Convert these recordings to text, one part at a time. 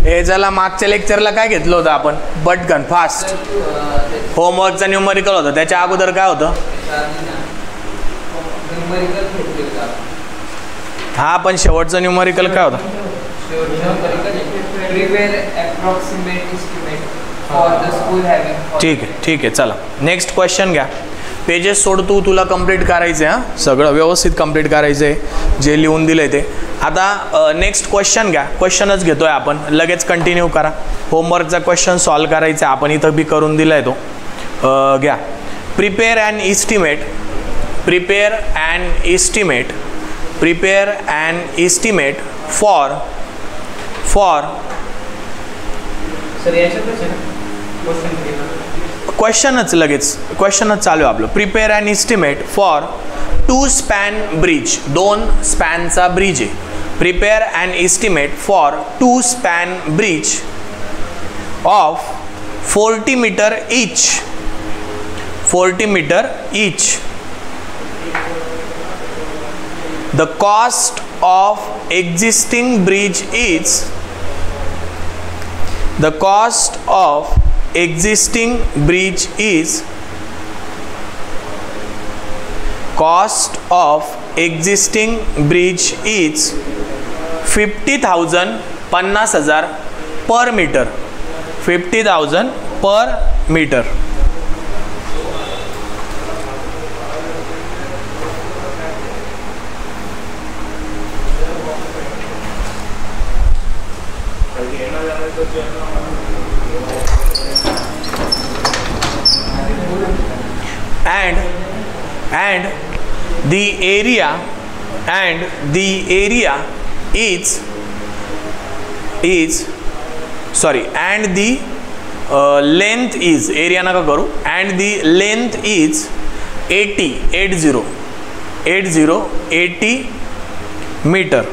हे झाला मागच्या लेक्चरला काय घेतलं होतं आपण पटकन फास्ट होमवर्कचा न्यूमरिकल होता त्याच्या अगोदर काय होतं हा पण शेवटचं न्यूमरिकल काय होतं ठीक आहे चला नेक्स्ट क्वेश्चन घ्या पेजेस सोड तुला कंप्लीट करायचं आहे हां सगळं व्यवस्थित कंप्लीट करायचं आहे जे लिहून दिलं आहे ते आता नेक्स्ट क्वेश्चन घ्या क्वेश्चनच घेतो आहे आपण लगेच कंटिन्यू करा होमवर्कचा क्वेश्चन सॉल्व करायचा आहे आपण इथं बी करून दिला आहे तो घ्या प्रिपेअर अँड इस्टिमेट फॉर क्वेश्चनच लगेच क्वेश्चनच चालू आहे आपलं prepare and estimate for 2 span bridge 2 स्पॅनचा ब्रिज आहे prepare and estimate for 2 span bridge of 40 meter each the cost of existing bridge is is 50,000 50,000 per meter 50,000 per meter and the area is sorry and the length is area नका करू and the length is 80 meter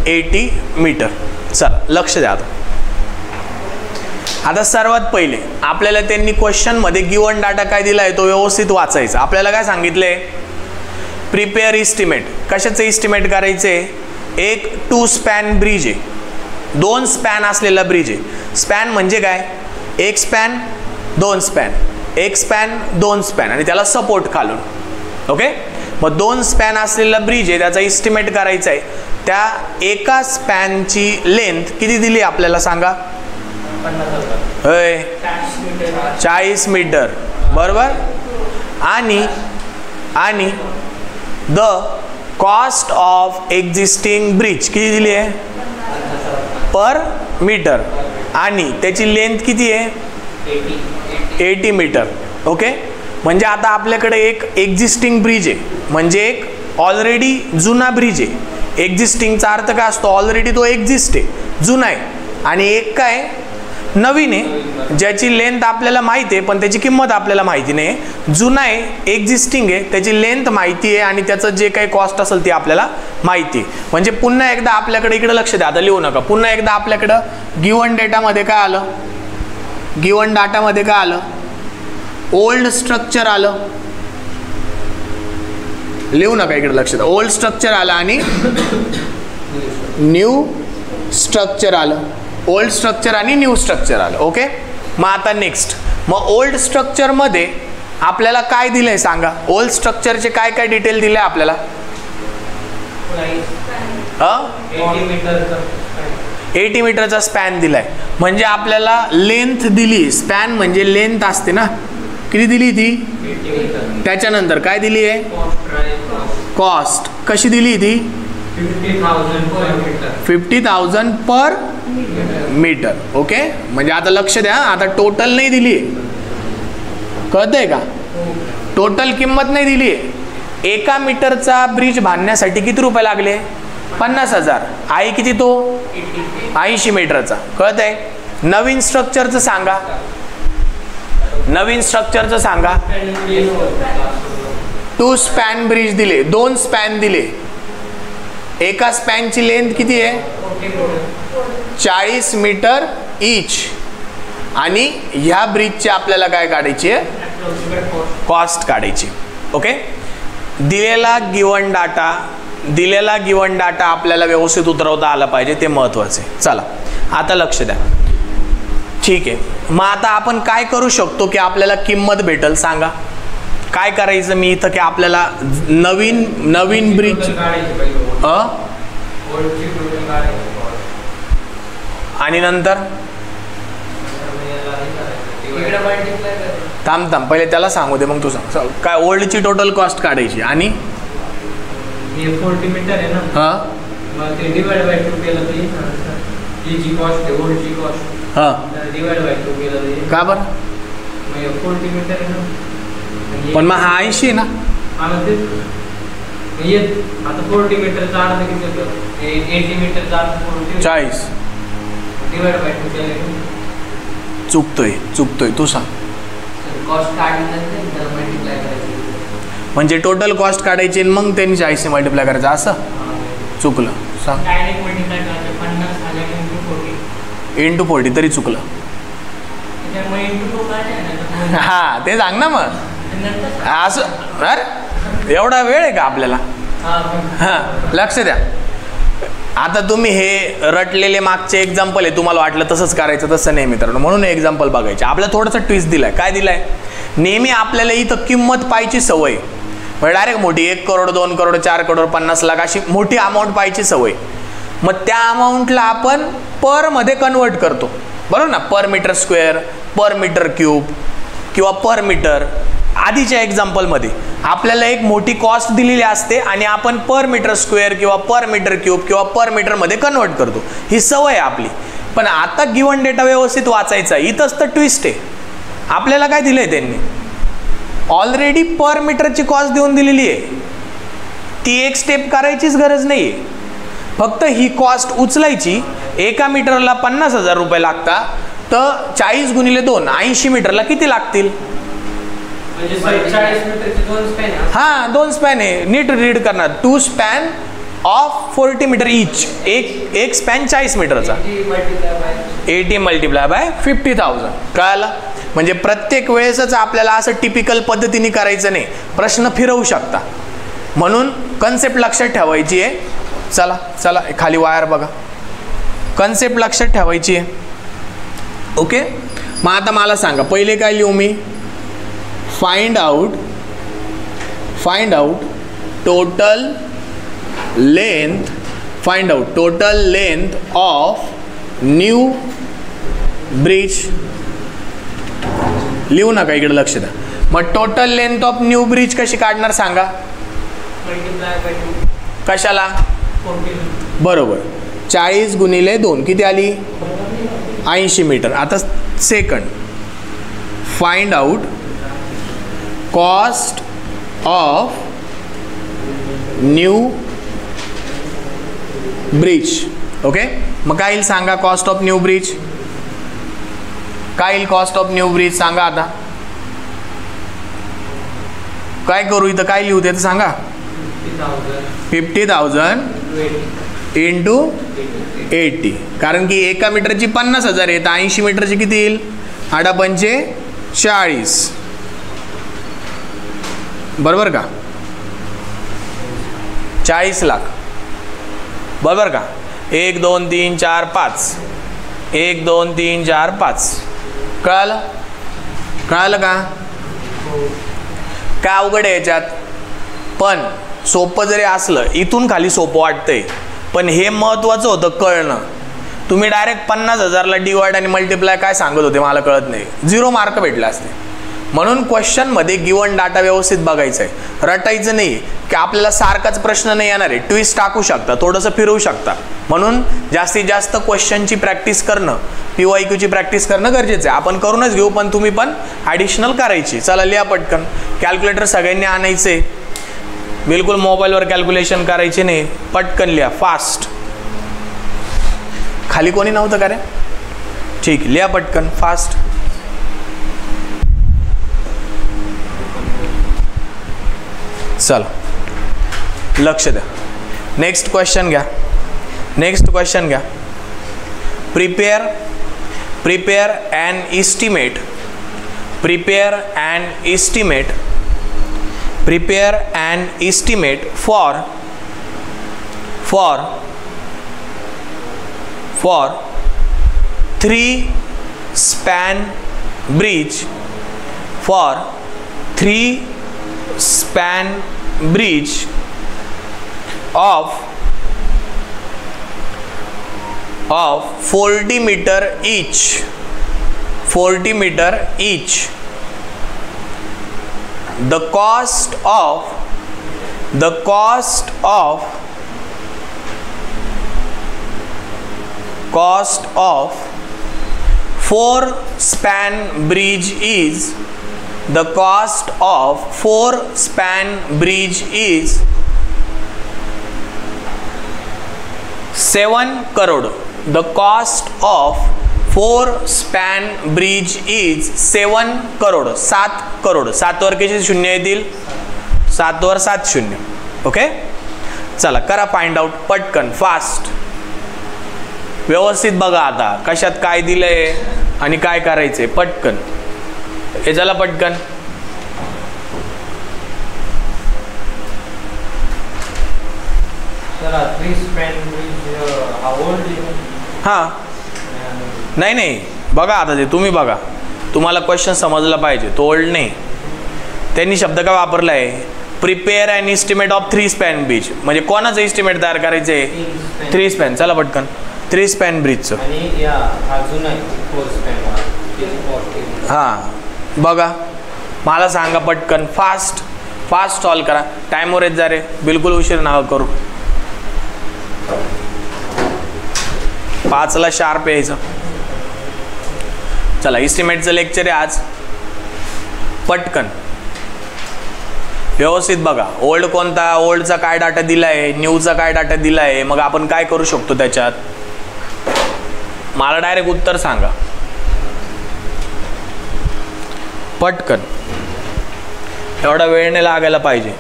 80 meter चला लक्ष द्या आता सर्वात पहिले आपल्याला त्यांनी क्वेश्चन मध्ये गिवन डाटा काय दिला आहे तो व्यवस्थित वाचायचा आपल्याला काय सांगितले प्रिपेअर इस्टिमेट कशाचं इस्टिमेट करायचे एक 2 स्पॅन ब्रिज आहे 2 स्पॅन असलेला ब्रिज आहे स्पॅन म्हणजे काय एक स्पॅन 2 स्पॅन एक स्पॅन 2 स्पॅन आणि त्याला सपोर्ट खालून ओके मग 2 स्पॅन असलेला ब्रिज आहे त्याचा इस्टिमेट करायचा आहे त्या एका स्पॅनची लेंथ किती दिली आपल्याला सांगा 40 मीटर बरोबर आणि the cost of existing bridge किती दिली आहे पर मीटर आणि त्याची लेंथ किती आहे 80 मीटर ओके म्हणजे आता आपल्याकडे एक एक्झिस्टिंग ब्रिज आहे म्हणजे एक ऑलरेडी जुना ब्रिज आहे एक्झिस्टिंगचा अर्थ काय असतो ऑलरेडी तो एक्झिस्ट आहे जुना आहे आणि एक काय नवीन आहे ज्याची लेंथ आपल्याला माहिती आहे पण त्याची किंमत आपल्याला माहिती नाही जुना आहे एक्झिस्टिंग आहे त्याची लेंथ माहिती आहे आणि त्याचं जे काही कॉस्ट असेल ते आपल्याला माहिती आहे म्हणजे पुन्हा एकदा आपल्याकडे इकडे लक्ष द्या आता लिहू नका पुन्हा एकदा आपल्याकडं गिवन डेटामध्ये काय आलं गिवन डाटामध्ये काय आलं ओल्ड स्ट्रक्चर आलं लिहू नका इकडे लक्ष द्या ओल्ड स्ट्रक्चर आलं आणि न्यू स्ट्रक्चर आलं ओल्ड स्ट्रक्चर आणि न्यू स्ट्रक्चर आलं ओके मग आता नेक्स्ट मग ओल्ड स्ट्रक्चर मध्ये आपल्याला काय दिलंय सांगा ओल्ड स्ट्रक्चरचे काय काय डिटेल दिले आपल्याला 80 मीटरचा स्पॅन दिलाय म्हणजे आपल्याला लेंथ दिली स्पॅन म्हणजे लेंथ असते ना किती दिली ती त्याच्यानंतर काय दिली आहे कॉस्ट कशी दिली ती 50,000 पर मीटर ओके म्हणजे आता लक्ष द्या आता टोटल नाही दिली कळतंय का टोटल किंमत नाही दिली एका मीटरचा ब्रिज बांधण्यासाठी किती रुपये लागले 50,000 आहे किती तो 80 मीटरचा कळतंय नवीन स्ट्रक्चरचं सांगा 2 स्पॅन ब्रिज दिले 2 स्पॅन दिले एका स्पॅनची लेंथ किती आहे 40 मीटर इच आणि ह्या ब्रिजची आपल्याला काय काढायची आहे कॉस्ट काढायची ओके दिलेला गिवन डाटा दिलेला गिवन डाटा आपल्याला व्यवस्थित उतरवता आला पाहिजे, ते महत्त्वाचे. चला आता लक्ष द्या. ठीक आहे, मग आता आपण काय करू शकतो की आपल्याला किंमत भेटल? सांगा काय करायचं मी इथं की आपल्याला नवीन ब्रिज आणि नंतर थांब पहिले त्याला सांगू दे, मग तू सांग काय. ओल्डची टोटल कॉस्ट काढायची आणि 40 मीटर आहे ना, हां मग ते डिवाइड बाय 2 केलं तर ही जी कॉस्ट आहे ओल्डची कॉस्ट, हां डिवाइड बाय 2 केलं तर का बरं? मग 40 मीटर आहे ना, पण मग हा 80 आहे ना. आता 40 मीटरचा अर्थ किती होतं? 80 मीटरचा अर्थ 40 डिवाइड बाय 2 केलं. चुकतोय तू सांग. कॉस्ट काढल्यानंतर मल्टिप्लाय करायचं, म्हणजे टोटल कॉस्ट काढायची मग त्यांनी 40 माल्टिप्लाय करायचं, असं चुकलं. सांग. डायरेक्ट मल्टिप्लाय करायचं 50,000 इंटू 40 तरी चुकलं. त्यामुळे इंटू 2 काढायचं. हा ते सांग ना मग. असं अरे एवढा वेळ आहे का आपल्याला? हां लक्ष द्या. आता तुम्ही हे रटलेले मागचे एक्झाम्पल आहे, तुम्हाला वाटलं तसंच करायचं, तसं नाही मित्रांनो. म्हणून एक्झाम्पल बघायचे. आपल्याला थोडंसं ट्विस्ट दिलाय. काय दिलाय? नेहमी आपल्याला इथं किंमत पाहायची सवय, म्हणजे डायरेक्ट मोठी 1 करोड 2 करोड 4 करोड 50 लाख अशी मोठी अमाऊंट पाहायची सवय. मग त्या अमाऊंटला आपण पर मध्ये कन्वर्ट करतो, बरोबर ना? पर मीटर स्क्वेअर, पर मीटर क्यूब किंवा पर मीटर. आधीच्या एक्झाम्पलमध्ये आपल्याला एक मोठी कॉस्ट दिलेली असते आणि आपण पर मीटर स्क्वेअर किंवा पर मीटर क्यूब किंवा पर मीटरमध्ये कन्वर्ट करतो. ही सवय आहे आपली. पण आता गिवन डेटा व्यवस्थित वाचायचा, इथंच तर ट्विस्ट आहे. आपल्याला काय दिलंय त्यांनी? ऑलरेडी पर मीटरची कॉस्ट देऊन दिलेली आहे. ती एक स्टेप करायचीच गरज नाही आहे. फक्त ही कॉस्ट उचलायची. एका मीटरला 50,000 रुपये लागतात, तर 40 गुणिले 2 80 मीटरला किती लागतील? हा 2 स्पॅन आहे. नीट रीड करणार. 2 स्पॅन ऑफ 40 मीटर इच. एक स्पॅन 40 मीटरचा. 80 मल्टिप्लाय बाय 50,000. कळालं? म्हणजे प्रत्येक वेळेसच आपल्याला असं टिपिकल पद्धतीने करायचं नाही, प्रश्न फिरवू शकता. म्हणून कन्सेप्ट लक्षात ठेवायची आहे. चला खाली वायर बघा. कन्सेप्ट लक्षात ठेवायची आहे. ओके, मग आता मला सांगा पहिले काय लिहू मी? Find out total length of new bridge. लिहू नका, इकडे लक्ष द्या. मग total length of new bridge कशी काढणार सांगा? कशाला? बरोबर. 40 गुणिले 2 किती आली? 80 मीटर. आता second, find out cost of new bridge. Okay, मग काय येईल सांगा? कॉस्ट ऑफ न्यू ब्रिज काय येईल? कॉस्ट ऑफ न्यू ब्रिज सांगा. आता काय करू? इथं काय लिहू ते सांगा? 50,000 इंटू 80. कारण की एका मीटरची 50,000 आहे, तर 80 मीटरची किती येईल? 8×5 40. बरोबर का? 40 लाख. बरोबर का? 1 2 3 4 5. 1 2 3 4 5. कळालं का? काय अवघड आहे याच्यात? पण सोपं जरी असलं, इथून खाली सोपं वाटतंय, पण हे महत्त्वाचं होतं कळणं. तुम्ही डायरेक्ट 50,000ला डिवाइड आणि मल्टिप्लाय काय सांगत होते मला कळत नाही, 0 मार्क भेटले असते. म्हणून क्वेश्चनमध्ये गिवन डाटा व्यवस्थित बघायचा आहे, रटायचं नाही की आपल्याला सारखाच प्रश्न नाही येणार आहे, ट्विस्ट टाकू शकता, थोडंसं फिरवू शकता. म्हणून जास्तीत जास्त क्वेश्चनची प्रॅक्टिस करणं, PYQची प्रॅक्टिस करणं गरजेचं आहे. आपण करूनच घेऊ, पण तुम्ही पण ॲडिशनल करायची. चला लिहा पटकन. कॅल्क्युलेटर सगळ्यांनी आणायचे, बिलकुल मोबाईलवर कॅल्क्युलेशन करायचे नाही, पटकन लिहा फास्ट. खाली कोणी नव्हतं का रे? ठीक, लिहा पटकन फास्ट. चला लक्ष द्या. नेक्स्ट क्वेश्चन घ्या. Prepare an estimate for for 3-span bridge, for 3-span bridge of 40 meter each, 40 meter each, the cost of 4-span bridge is, the cost of 4-span bridge is 7 crore. The cost of 4-span bridge is 7 crore. 7 crore. 7 वर किती शून्य येतील? 7 वर 7 शून्य. Okay, चला करा find out पटकन, fast, व्यवस्थित बघा आता कशात काय दिलंय आणि काय करायचंय. पटकन हे चला पटकन. हां नाही बघा आता ते तुम्ही बघा, तुम्हाला क्वेश्चन समजला पाहिजे. तो ओल्ड नाही, त्यांनी शब्द काय वापरला आहे? Prepare and estimate of 3-span bridge. म्हणजे कोणाचं इस्टिमेट तयार करायचं आहे? 3-span. चला पटकन 3-span ब्रिजचं. हां बघा, मला सांगा पटकन, फास्ट सॉल्व करा. टाइमवर येत जा रे, बिलकुल उशीर नका करू. 5ला शार्प यायचं. चला इस्टिमेटचं लेक्चर आहे आज. पटकन व्यवस्थित बघा. ओल्ड कोणता, ओल्डचा काय डाटा दिला आहे, न्यूचा काय डाटा दिला आहे, मग आपण काय करू शकतो त्याच्यात. मला डायरेक्ट उत्तर सांगा पटकन, एवढा वेळ नाही लागायला पाहिजे.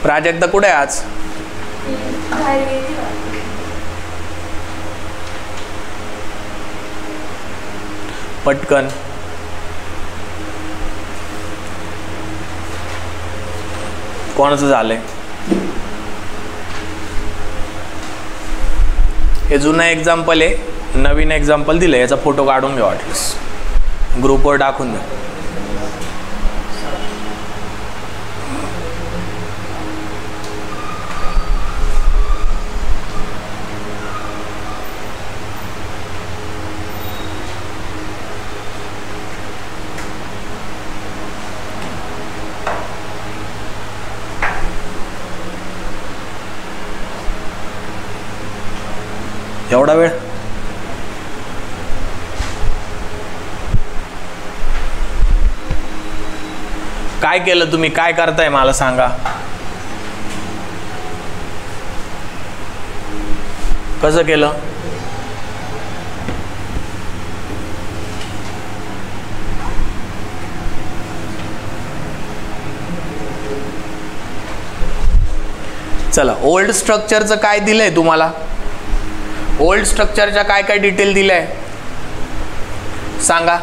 प्राजक्ता कुठे आहे आज? पटकन कोणाचं झालंय? हे जुनं एक्झाम्पल आहे, नवीन एक्झाम्पल दिलं. याचा फोटो काढून घ्या वाटलंस, ग्रुपवर टाकून द्या. एवढा वेळ? काय केलं तुम्ही? काय करताय मला सांगा. कसं केलं? चला ओल्ड स्ट्रक्चरचं काय दिलंय तुम्हाला? ओल्ड स्ट्रक्चरच्या काय काय डिटेल दिलंय सांगा.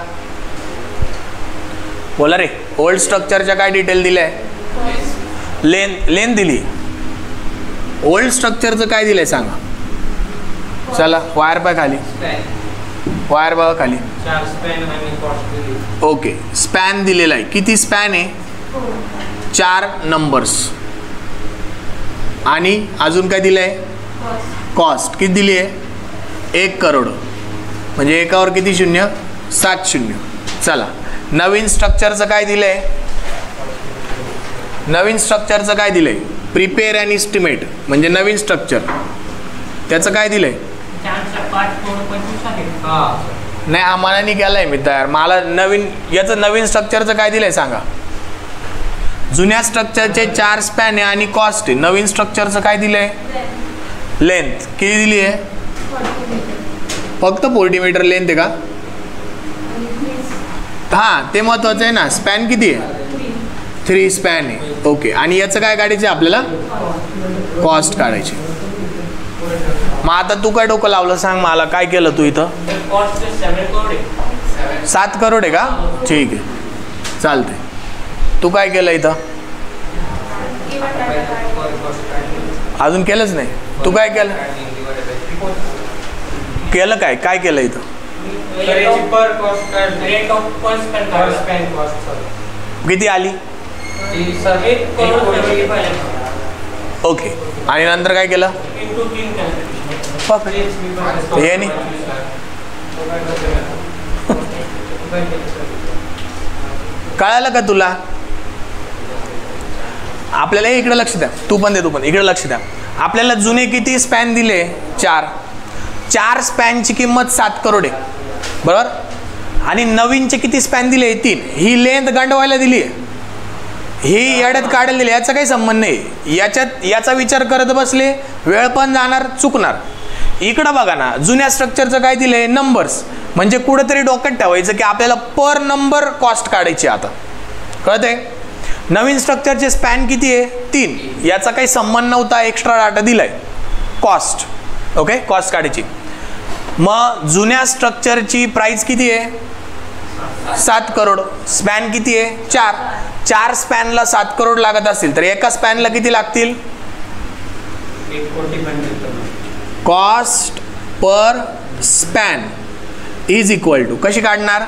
बोला रे, ओल्ड स्ट्रक्चरच्या काय डिटेल दिलंय? लेंथ दिली. ओल्ड स्ट्रक्चरचं काय दिलंय सांगा. चला वायर पाय खाली, वायर बघा खाली. ओके, स्पॅन दिलेला आहे. किती स्पॅन आहे? 4 नंबर्स. आणि अजून काय दिलंय? कॉस्ट किती दिली आहे? 1 करोड. म्हणजे एकावर किती शून्य? 7 शून्य. चला नवीन स्ट्रक्चरचं काय दिलंय? नवीन स्ट्रक्चरचं काय दिलंय? प्रिपेअर अँड इस्टिमेट म्हणजे नवीन स्ट्रक्चर. त्याचं काय दिलंय? नाही आम्हाला नाही केलंय मी तयार. मला नवीन याचं नवीन स्ट्रक्चरचं काय दिलंय सांगा. जुन्या स्ट्रक्चरचे 4 स्पॅन आहे आणि कॉस्ट आहे. नवीन स्ट्रक्चरचं काय दिलंय? लेंथ किती दिली आहे? फक्त 40 मीटर लेंथ आहे का? हां ते महत्वाचं आहे ना. स्पॅन किती आहे? 3 स्पॅन आहे. ओके, आणि याचं काय काढायचं आपल्याला? कॉस्ट काढायची. मग आता तू काय डोकं लावलं सांग मला, काय केलं तू इथं? 7 करोड आहे का? ठीक आहे. चालते. तू काय केलं इथं? अजून केलंच नाही. तू काय केलं? केलं काय काय केलं इथं? किती आली? ओके. आणि नंतर काय केलं? हे नाही कळालं का तुला? आपल्याला इकडे लक्ष द्या. तू पण इकडे लक्ष द्या. आपल्याला जुने किती स्पॅन दिले? 4 स्पॅनची किंमत 7 करोड आहे, बरोबर. आणि नवीनचे किती स्पॅन दिले? 3. ही लेंथ गंडवायला दिली आहे, ही याड्यात काढायला दिली. याचा काही संबंध नाही. याचा विचार करत बसले वेळ पण जाणार, चुकणार. इकडं बघा ना, जुन्या स्ट्रक्चरचं काय दिलंय? नंबर्स. म्हणजे कुठेतरी डोक्यात ठेवायचं की आपल्याला पर नंबर कॉस्ट काढायची. आता कळतंय? नवीन स्ट्रक्चरचे स्पॅन किती आहे? 3. याचा काही संबंध नव्हता, एक्स्ट्रा डाटा दिलाय कॉस्ट. ओके, कॉस्ट काढायची. मग जुन्या स्ट्रक्चरची प्राइस किती आहे? 7 करोड. स्पॅन किती आहे? 4 स्पॅनला 7 करोड लागत असतील तर एका स्पॅनला किती लागतील? Cost per span is equal to, कशी काढणार?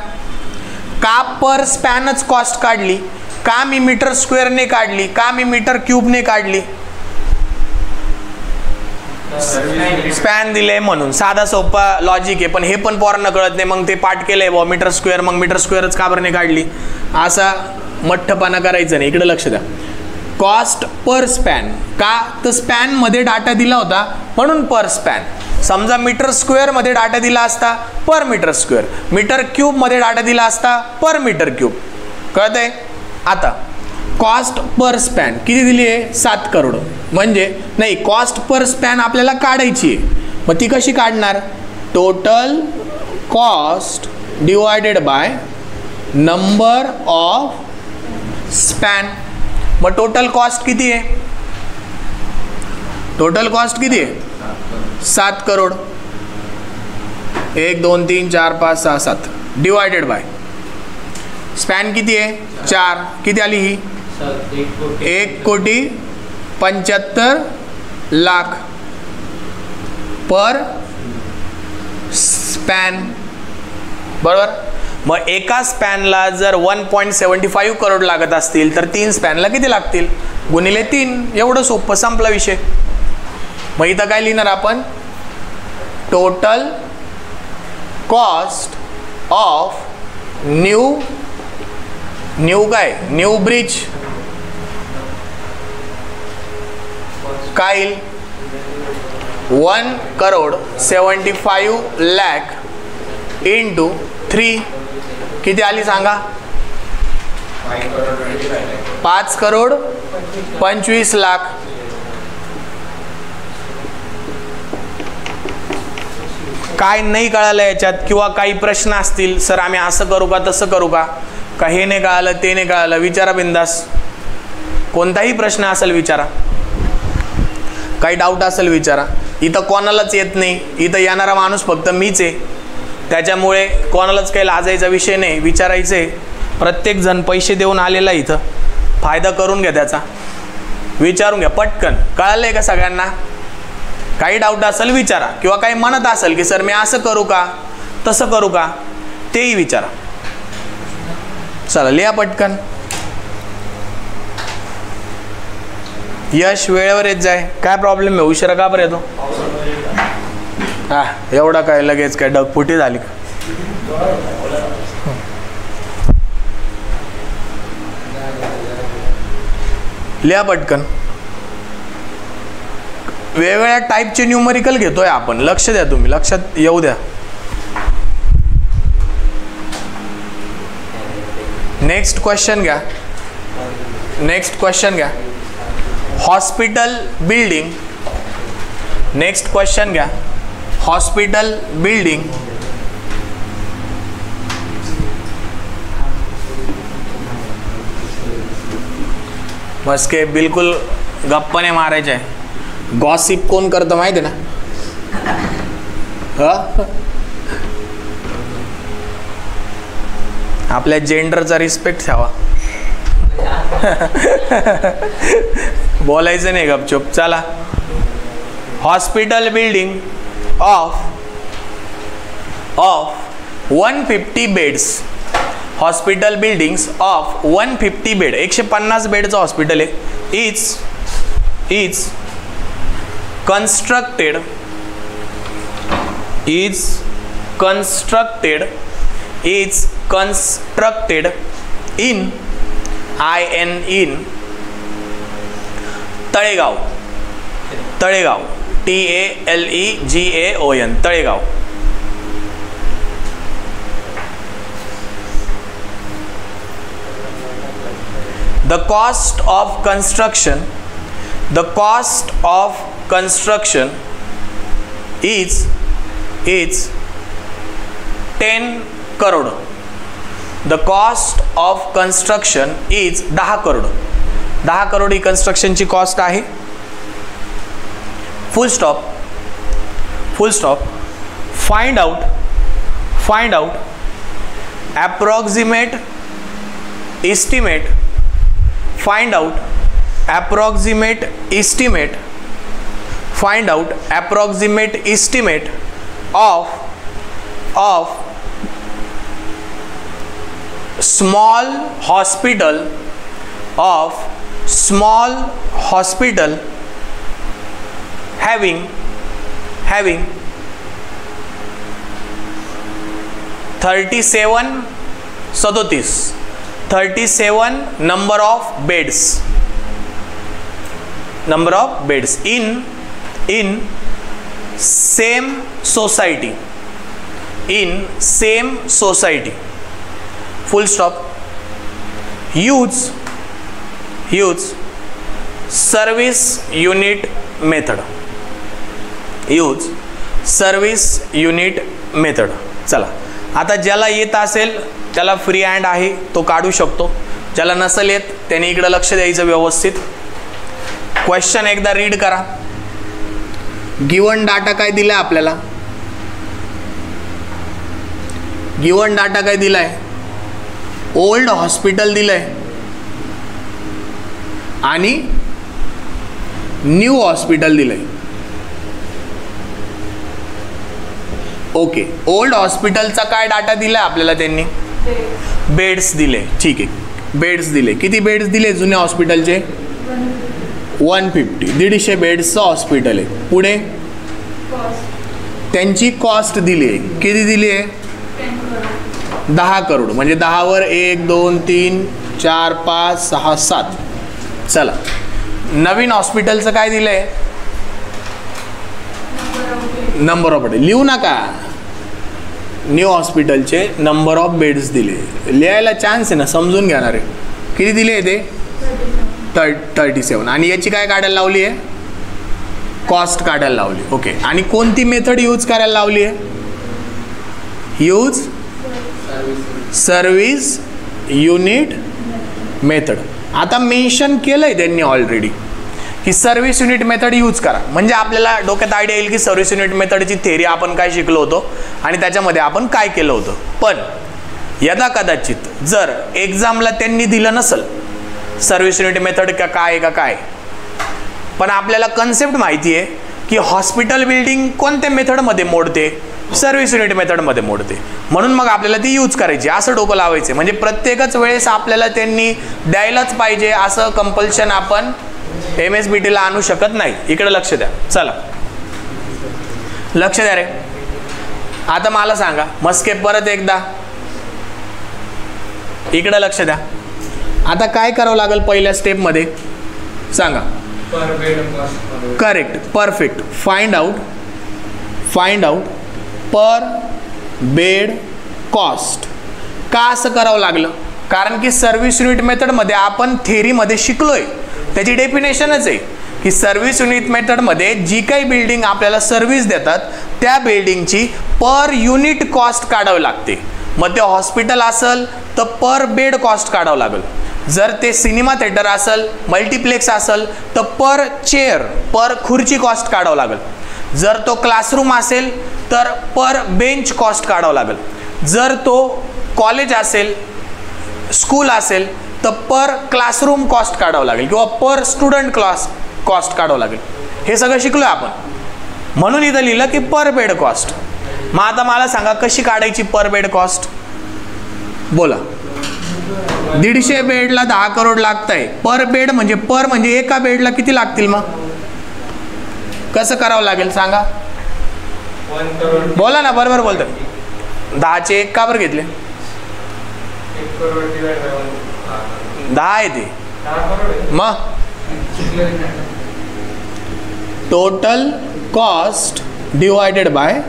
का पर स्पॅनच कॉस्ट काढली? का मी मीटर स्क्वेअरने काढली? का मी मीटर क्यूबने काढली? स्पॅन दिले म्हणून. साधा सोपा लॉजिक आहे, पण हे पण पोरांना कळत नाही. मग ते पाठ केलंय बॉ मीटर स्क्वेअर, मग मीटर स्क्वेअरच का बरं नाही काढली? असा मठ्ठपणा करायचं नाही. इकडे लक्ष द्या. Cost per span. का? तर स्पॅन मध्ये डाटा दिला होता म्हणून पर स्पॅन. समजा मीटर स्क्वेअर मध्ये डाटा दिला असता पर मीटर स्क्वेअर, मीटर क्यूब मध्ये डाटा दिला असता पर मीटर क्यूब. कळतंय? आता कॉस्ट पर स्पॅन किती दिली आहे? 7 करोड. म्हणजे नाही, कॉस्ट पर स्पॅन आपल्याला काढायची आहे. मग ती कशी काढणार? Total cost divided by number of span. मग टोटल कॉस्ट किती आहे? टोटल कॉस्ट किती आहे? 7 करोड. 1 2 3 4 5 6 7 डिवायडेड बाय स्पॅन किती आहे? 4. किती आली ही? 1,75,00,000 पर स्पॅन, बरोबर. मग एका स्पॅनला जर 1.75 करोड लागत असतील तर 3 स्पॅनला किती लागतील? गुणिले 3. एवढं सोपं, संपला विषय. मग इथं काय लिहिणार आपण? टोटल कॉस्ट ऑफ न्यू काय? न्यू ब्रिज काय? 1,75,00,000 इंटू 3. किती आली सांगा? 5,25,00,000. काय नाही कळालं याच्यात, किंवा काही प्रश्न असतील, सर आम्ही असं करू का तसं करू का, का हे नाही कळालं ते नाही कळालं, विचारा बिंदास. कोणताही प्रश्न असेल विचारा, काही डाऊट असेल विचारा. इथं कोणालाच येत नाही, इथं येणारा माणूस फक्त मीच आहे. त्याच्यामुळे कोणालाच काही लाजायचा विषय नाही, विचारायचं आहे. प्रत्येक जण पैसे देऊन आलेला इथं, फायदा करून घ्या त्याचा. विचारून घ्या पटकन. कळालंय का सगळ्यांना? काही डाऊट असेल विचारा, किंवा काही म्हणत असेल की सर मी असं करू का तसं करू का, तेही विचारा. चला लिहा पटकन. यश वेळेवर येत जाय. काय प्रॉब्लेम आहे? उशिरा का बरं येतो? हा, एवढा काय लगेच काय डगफुटी झाली का? लिहा पटकन. वेगवेगळ्या टाईपचे न्यूमरिकल घेतोय आपण. लक्ष द्या, तुम्ही लक्षात येऊ द्या. नेक्स्ट क्वेश्चन घ्या. नेक्स्ट क्वेश्चन घ्या. Hospital building. नेक्स्ट क्वेश्चन घ्या. Hospital building. मस्के बिलकुल गप्पाने मारायचे आहे. गॉसिप कोण करतं माहिती आहे ना? आपल्या जेंडरचा रिस्पेक्ट ठेवा. बोलायचं नाही गपचूप. चला. Hospital building of 150 beds. Hospital buildings of 150 bed, 150 बेडचं hospital आहे. Is constructed in Talegaon. Talegaon TALEGAON Talegaon. The cost of construction is 10 crore. The cost of construction is 10 crore. 10 crore he कन्स्ट्रक्शनची cost आहे. फुल stop. Find out approximate estimate of small hospital having 37 number of beds in same society. Full stop. Use service unit method. चला. आता ज्याला येत असेल त्याला free hand आहे, तो काढू शकतो. ज्याला नसेल येत त्याने इकडे लक्ष द्यायचं व्यवस्थित. क्वेश्चन एकदा रीड करा. गिवन डाटा काय दिलाय आपल्याला? गिवन डाटा काय दिलाय? ओल्ड हॉस्पिटल दिलंय आणि न्यू हॉस्पिटल दिलंय. ओके. ओल्ड हॉस्पिटलचा काय डाटा दिलाय आपल्याला? त्यांनी बेड्स दिले. ठीक आहे, बेड्स दिले. किती बेड्स दिले जुन्या हॉस्पिटलचे? 150. 150 बेड्सचं हॉस्पिटल आहे. पुढे त्यांची कॉस्ट दिली आहे. किती दिली आहे? 10 करोड. म्हणजे 10 वर 1 2 3 4 5 6 7. चला. नवीन हॉस्पिटलचं काय दिलंय? Number of bed. लिहू नका. न्यू हॉस्पिटलचे नंबर ऑफ बेड्स दिले. लिहायला चान्स आहे ना, समजून घेणार आहे. किती दिले आहे ते? 37. आणि याची काय काढायला लावली आहे? कॉस्ट काढायला लावली. ओके. आणि कोणती मेथड यूज करायला लावली आहे? Use service unit method. आता मेन्शन केलंय त्यांनी ऑलरेडी की सर्व्हिस युनिट मेथड यूज करा. म्हणजे आपल्याला डोक्यात आयडिया येईल की सर्व्हिस युनिट मेथडची थेरी आपण काय शिकलो होतो आणि त्याच्यामध्ये आपण काय केलं होतं. पण यदा कदाचित जर एक्झामला त्यांनी दिलं नसल सर्व्हिस युनिट मेथड काय, पण आपल्याला कन्सेप्ट माहिती आहे की हॉस्पिटल बिल्डिंग कोणत्या मेथडमध्ये मोडते? सर्व्हिस युनिट मेथडमध्ये मोडते. म्हणून मग आपल्याला ती यूज करायची, असं डोकं लावायचं. म्हणजे प्रत्येकच वेळेस आपल्याला त्यांनी द्यायलाच पाहिजे असं कंपल्शन आपण MSBTला आणू शकत नाही. इकडे लक्ष द्या. चला, लक्ष द्या रे. आता मला सांगा मस्के, परत एकदा इकडे लक्ष द्या. आता काय करावं लागेल पहिल्या स्टेपमध्ये सांगा? Correct, perfect. फाइंड आउट पर बेड कॉस्ट. का असं करावं लागलं? कारण की सर्व्हिस युनिट मेथडमध्ये आपण थेरीमध्ये शिकलोय, त्याची डेफिनेशनच आहे की सर्व्हिस युनिट मेथडमध्ये जी काही बिल्डिंग आपल्याला सर्व्हिस देतात त्या बिल्डिंगची पर युनिट कॉस्ट काढावी लागते. मग ते हॉस्पिटल असेल तर पर बेड कॉस्ट काढावं लागेल. जर ते सिनेमा थिएटर असेल, मल्टीप्लेक्स असेल तर पर चेअर, पर खुर्ची कॉस्ट काढावं लागेल. जर तो क्लासरूम असेल तर पर बेंच कॉस्ट काढावं लागेल. जर तो कॉलेज असेल स्कूल असेल तर पर क्लासरूम कॉस्ट काढावं लागेल किंवा पर स्टुडंट कॉस्ट काढावं लागेल. हे सगळं शिकलो आपण, म्हणून इथं लिहिलं की पर बेड कॉस्ट. मग आता मला सांगा कशी काढायची पर बेड कॉस्ट, बोला. 150 बेडला 10 करोड लागत आहे. पर बेड म्हणजे पर म्हणजे एका बेडला किती लागतील, मग कसं करावं लागेल सांगा, बोला ना. बरोबर बोलतोय. 10चे 1 का बरं घेतले, 10 आहे ते. मग total cost divided by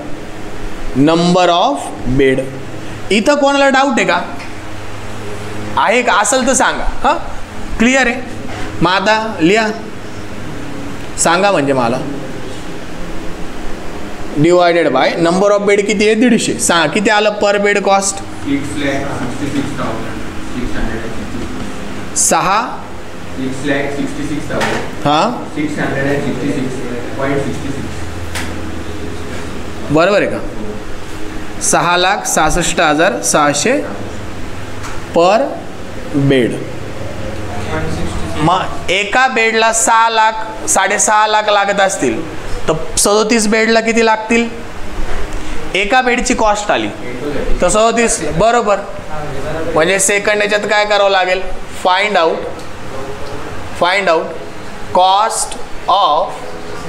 number of bed. इथं कोणाला डाऊट आहे का, आहे का, असेल तर सांगा. हां क्लिअर आहे. मग आता लिहा, सांगा म्हणजे मला. Divided by number of bed किती आहे, 150. सांगा किती आलं पर बेड कॉस्ट, 6,66,000. हां 666.66. बरोबर आहे का, 6,66,600 पर बेड. मग एका बेडला 6 लाख 6.5 लाख लागत असतील तर 37 बेडला किती लागतील, एका बेडची कॉस्ट आली तर 37 बरोबर. म्हणजे सेकंड याच्यात काय करावं लागेल, find out cost of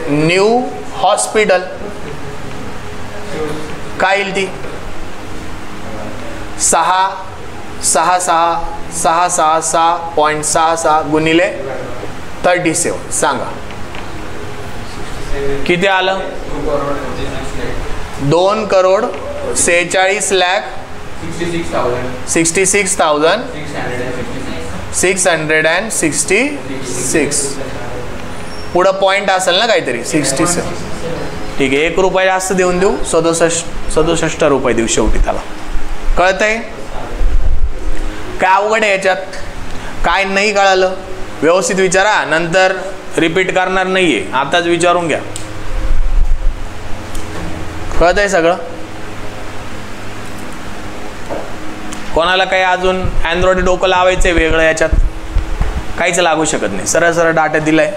new hospital. काय येईल ती, 666.66 गुणिले 37. सांगा किती आलं, 2,66,666 पुढं पॉईंट असेल ना काहीतरी 67. ठीक आहे, 1 रुपये जास्त देऊन देऊ, 67 रुपये देऊ शेवटी. त्याला कळतंय काय अवघड आहे याच्यात, काय नाही कळालं व्यवस्थित विचारा, नंतर रिपीट करणार नाहीये, आताच विचारून घ्या. कळतंय सगळं, कोणाला काही अजून अँड्रॉइड डोकं लावायचंय वेगळं, याच्यात काहीच लागू शकत नाही. सरळ सरळ डाटा दिलाय,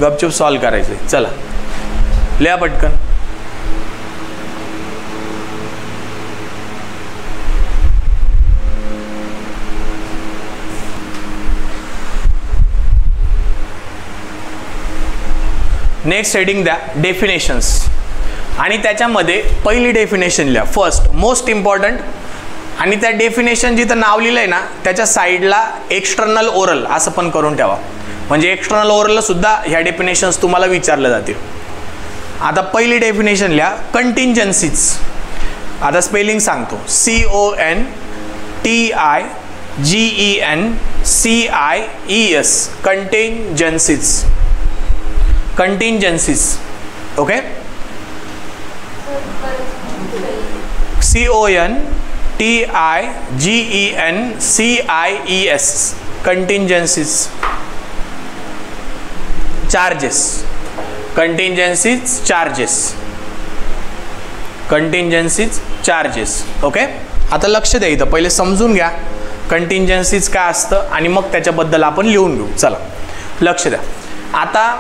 गपचूप सॉल्व करायचंय. चला लिहा पटकन. नेक्स्ट हेडिंग द्या डेफिनेशन्स, आणि त्याच्यामध्ये पहिली डेफिनेशन लिहा, फर्स्ट मोस्ट इम्पॉर्टंट. आणि त्या डेफिनेशन जिथं नाव लिहिलं आहे ना त्याच्या साईडला एक्सटर्नल ओरल असं पण करून ठेवा, म्हणजे एक्सटर्नल ओरलला सुद्धा ह्या डेफिनेशन्स तुम्हाला विचारल्या जातील. आता पहिली डेफिनेशन लिहा, कंटिंजन्सीज. आता स्पेलिंग सांगतो, CONTIGENCIES, contingencies. Contingencies, okay. CONTIGENCIES, contingencies. Charges, contingencies charges, okay. आता लक्ष द्या, इथं पहिले समजून घ्या कंटिंजन्सीज काय असतं आणि मग त्याच्याबद्दल आपण लिहून घेऊ. चला लक्ष द्या, आता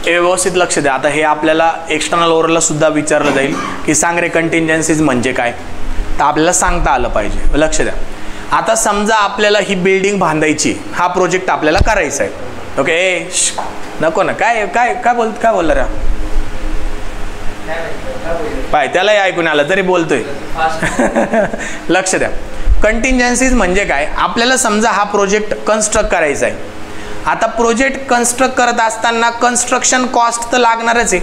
व्यवस्थित लक्ष द्या. आता हे आपल्याला एक्सटर्नल ओरलला सुद्धा विचारलं जाईल की सांग रे कंटिंजन्सीज म्हणजे काय, तर आपल्याला सांगता आलं पाहिजे. लक्ष द्या, आता समजा आपल्याला ही बिल्डिंग बांधायची, हा प्रोजेक्ट आपल्याला करायचा आहे, ओके. नको ना, काय काय काय बोलला रे, पाय त्यालाही ऐकून आलं तरी बोलतोय. लक्ष द्या, कंटिंजन्सीज म्हणजे काय, आपल्याला समजा हा प्रोजेक्ट कन्स्ट्रक्ट करायचा आहे. आता प्रोजेक्ट कन्स्ट्रक्ट करत असताना कन्स्ट्रक्शन कॉस्ट तर लागणारच आहे,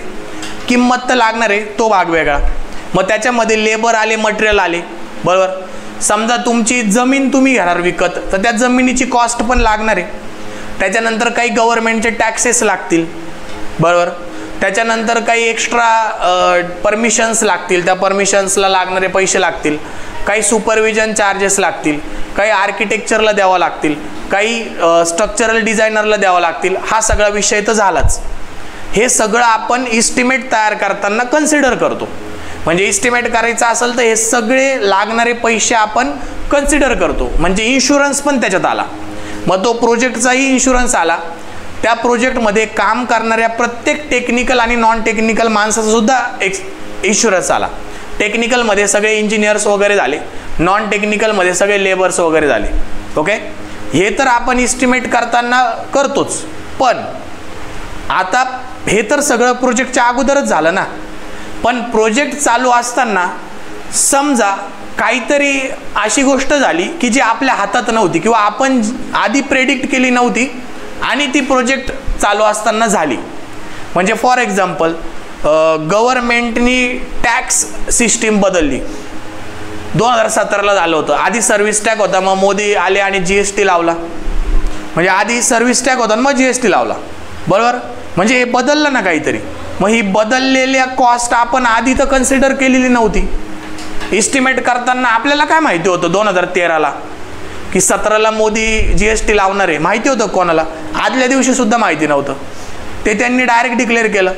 किंमत तर लागणार आहे, तो भाग वेगळा. मग त्याच्यामध्ये लेबर आले, मटेरियल आले, बरोबर. समजा तुमची जमीन तुम्ही घेणार विकत, तर त्या जमिनीची कॉस्ट पण लागणार आहे. त्याच्यानंतर काही गव्हर्नमेंटचे टॅक्सेस लागतील, बरोबर. त्याच्यानंतर काही एक्स्ट्रा परमिशन्स लागतील, त्या परमिशन्सला लागणारे पैसे लागतील. काही सुपरविजन चार्जेस लागतील, काही आर्किटेक्चरला द्यावं लागतील, काही स्ट्रक्चरल डिझायनरला द्यावं लागतील. हा सगळा विषय तर झालाच. हे सगळं आपण इस्टिमेट तयार करताना कन्सिडर करतो. म्हणजे इस्टिमेट करायचा असेल तर हे सगळे लागणारे पैसे आपण कन्सिडर करतो. म्हणजे इन्शुरन्स पण त्याच्यात आला. मग तो प्रोजेक्टचाही इन्शुरन्स आला. त्या प्रोजेक्टमध्ये काम करणाऱ्या प्रत्येक टेक्निकल आणि नॉन टेक्निकल माणसाचा सुद्धा इन्शुरन्स आला. टेक्निकलमध्ये सगळे इंजिनियर्स वगैरे झाले, नॉन टेक्निकलमध्ये सगळे लेबर्स वगैरे झाले. ओके, हे तर आपण इस्टिमेट करताना करतोच. पण आता हे तर सगळं प्रोजेक्टच्या अगोदरच झालं ना. पण प्रोजेक्ट चालू असताना समजा काहीतरी अशी गोष्ट झाली की जी आपल्या हातात नव्हती किंवा आपण आधी प्रेडिक्ट केली नव्हती आणि ती प्रोजेक्ट चालू असताना झाली. म्हणजे फॉर एक्झाम्पल गव्हर्नमेंटनी टॅक्स सिस्टीम बदलली. 2017ला झालं होतं. आधी सर्व्हिस टॅक्स होता, मग मोदी आले आणि GST लावला. म्हणजे आधी सर्व्हिस टॅक्स होता मग GST लावला. बरोबर, म्हणजे हे बदललं ना काहीतरी. मग ही बदललेल्या कॉस्ट आपण आधी तर कन्सिडर केलेली नव्हती. इस्टिमेट करताना आपल्याला काय माहिती होतं 2013ला की 17ला मोदी GST लावणार आहे? माहिती होतं कोणाला? आदल्या दिवशी सुद्धा माहिती नव्हतं. ते त्यांनी डायरेक्ट डिक्लेअर केलं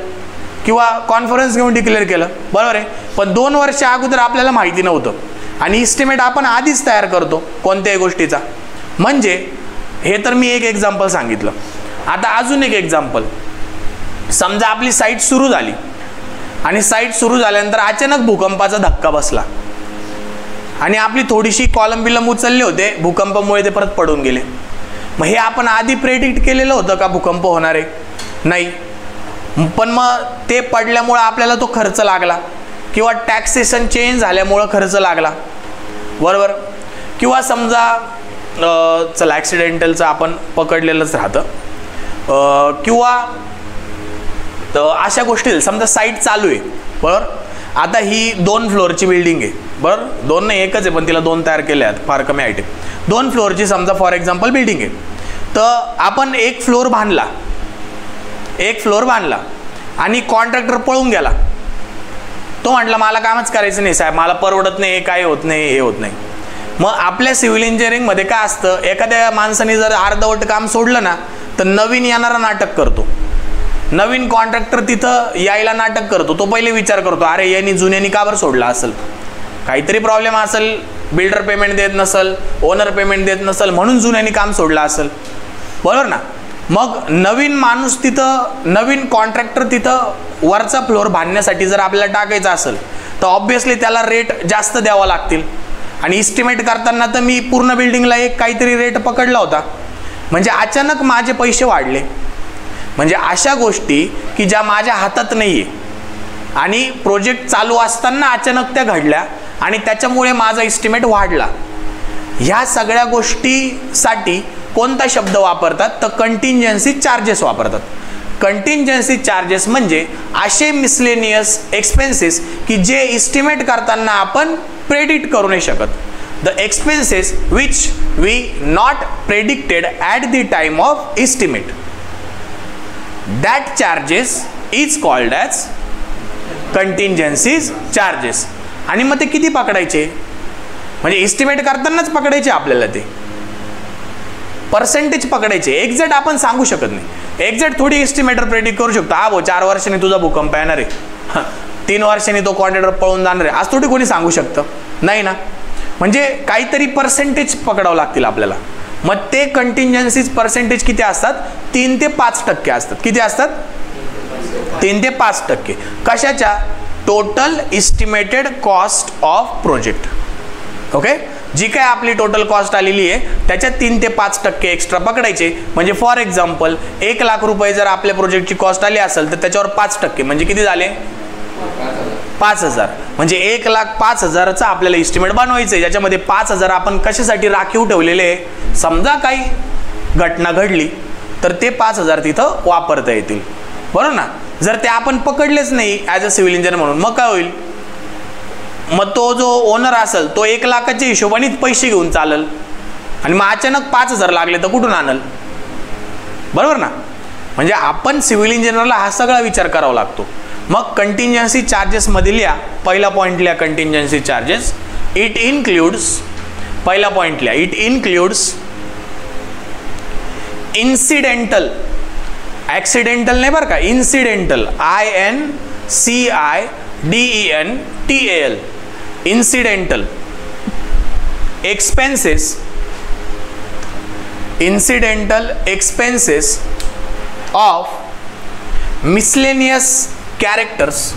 किंवा कॉन्फरन्स घेऊन डिक्लेअर केलं. बरोबर आहे. पण 2 वर्ष अगोदर आपल्याला माहिती नव्हतं आणि इस्टिमेट आपण आधीच तयार करतो कोणत्याही गोष्टीचा. म्हणजे हे तर मी एक एक्झाम्पल सांगितलं. आता अजून एक एक्झाम्पल. समजा आपली साईट सुरू झाली आणि साईट सुरू झाल्यानंतर अचानक भूकंपाचा धक्का बसला आणि आपली थोडीशी कॉलम बिलम उचलले होते, भूकंपामुळे ते परत पडून गेले. मग हे आपण आधी प्रेडिक्ट केलेलं होतं का भूकंप होणार आहे? नाही. पण मग ते पडल्यामुळं आपल्याला तो खर्च लागला किंवा टॅक्सेशन चेंज झाल्यामुळं खर्च लागला. बरोबर. किंवा समजा चला ॲक्सिडेंटलचं आपण पकडलेलंच राहतं किंवा अशा गोष्टी. समजा साईट चालू आहे. बरोबर. आता ही 2 फ्लोअरची बिल्डिंग आहे. बरोबर, 2 नाही, एकच आहे, पण तिला 2 तयार केले आहेत, फार कमी आयटम. 2 फ्लोअरची समजा फॉर एक्झाम्पल बिल्डिंग आहे. तर आपण एक फ्लोअर बांधला आणि कॉन्ट्रॅक्टर पळून गेला. तो म्हटला मला कामच करायचं नाही साहेब, मला परवडत नाही, काय होत नाही, हे होत नाही. मग आपल्या सिव्हिल इंजिनिअरिंगमध्ये काय असतं, एखाद्या माणसाने जर अर्धवट काम सोडलं ना तर नवीन येणारा नाटक करतो. नवीन कॉन्ट्रॅक्टर तिथं यायला नाटक करतो. तो पहिले विचार करतो, अरे यांनी जुन्यांनी का बरं सोडला असेल, काहीतरी प्रॉब्लेम असेल, बिल्डर पेमेंट देत नसेल, ओनर पेमेंट देत नसेल, म्हणून जुन्यांनी काम सोडलं असेल. बरोबर ना. मग नवीन माणूस तिथं, नवीन कॉन्ट्रॅक्टर तिथं वरचा फ्लोअर बांधण्यासाठी जर आपल्याला टाकायचा असेल तर ऑब्व्हियसली त्याला रेट जास्त द्यावा लागतील. आणि इस्टिमेट करताना तर मी पूर्ण बिल्डिंगला एक काहीतरी रेट पकडला होता. म्हणजे अचानक माझे पैसे वाढले. म्हणजे अशा गोष्टी की ज्या माझ्या हातात नाही आहे आणि प्रोजेक्ट चालू असताना अचानक त्या घडल्या आणि त्याच्यामुळे माझा इस्टिमेट वाढला. ह्या सगळ्या गोष्टीसाठी कोणता शब्द वापरतात तर कंटिंजन्सी चार्जेस वापरतात. कंटिंजन्सी चार्जेस म्हणजे असे मिसलेनियस एक्सपेन्सेस की जे इस्टिमेट करताना आपण प्रेडिक्ट करू नाही शकत. The expenses which we not predicted at the time of estimate, that charges is called as contingencies charges. आणि मग ते किती पकडायचे? म्हणजे इस्टिमेट करतानाच पकडायचे आपल्याला, ते पर्सेंटेज पकडायचे. एक्झॅक्ट आपण सांगू शकत नाही. एक्झॅक्ट थोडी इस्टिमेटर प्रेडिक्ट करू शकतो. हा भाऊ 4 वर्षांनी तुझा भूकंप येणार आहे, 3 वर्षांनी तो कॉन्ट्रॅक्टर पळून जाणार आहे, आज थोडी कोणी सांगू शकतं? नाही ना. म्हणजे काहीतरी पर्सेंटेज पकडावं लागतील आपल्याला. मग ते कंटिंजन्सीज पर्सेंटेज किती असतात? 3 ते 5% असतात. किती असतात? 3 ते 5%. कशाच्या? Total estimated cost of project. Okay, जी काय आपली टोटल कॉस्ट आलेली आहे त्याच्यात 3 ते 5% एक्स्ट्रा पकडायचे. म्हणजे फॉर एक्झाम्पल 1 लाख रुपये जर आपल्या प्रोजेक्टची कॉस्ट आली असेल तर त्याच्यावर 5% म्हणजे किती झाले? 5,000. म्हणजे 1,05,000चा आपल्याला इस्टिमेट बनवायचं आहे, ज्याच्यामध्ये 5,000 आपण कशासाठी राखीव ठेवलेले आहे. समजा काही घटना घडली तर ते 5,000 तिथं वापरता येतील. बरोबर ना. जर ते आपण पकडलेच नाही ॲज अ सिव्हिल इंजिनियर म्हणून, मग काय होईल? मग तो जो ओनर असेल तो 1 लाखाच्या हिशोबानेच पैसे घेऊन चालेल आणि मग अचानक 5,000 लागले तर कुठून आणल? बरोबर ना. म्हणजे आपण सिव्हिल इंजिनियरला हा सगळा विचार करावा लागतो. मग कंटिंजन्सी चार्जेस मध्ये लिहा, पहिला पॉईंट लिहा कंटिंजन्सी चार्जेस. इट इन्क्लूड्स, पहिला पॉईंट लिहा, इट इन्क्लूड्स इन्सिडेंटल, ॲक्सिडेंटल नाही बरं का, incidental, INCIDENTAL TAL, incidental expenses of miscellaneous characters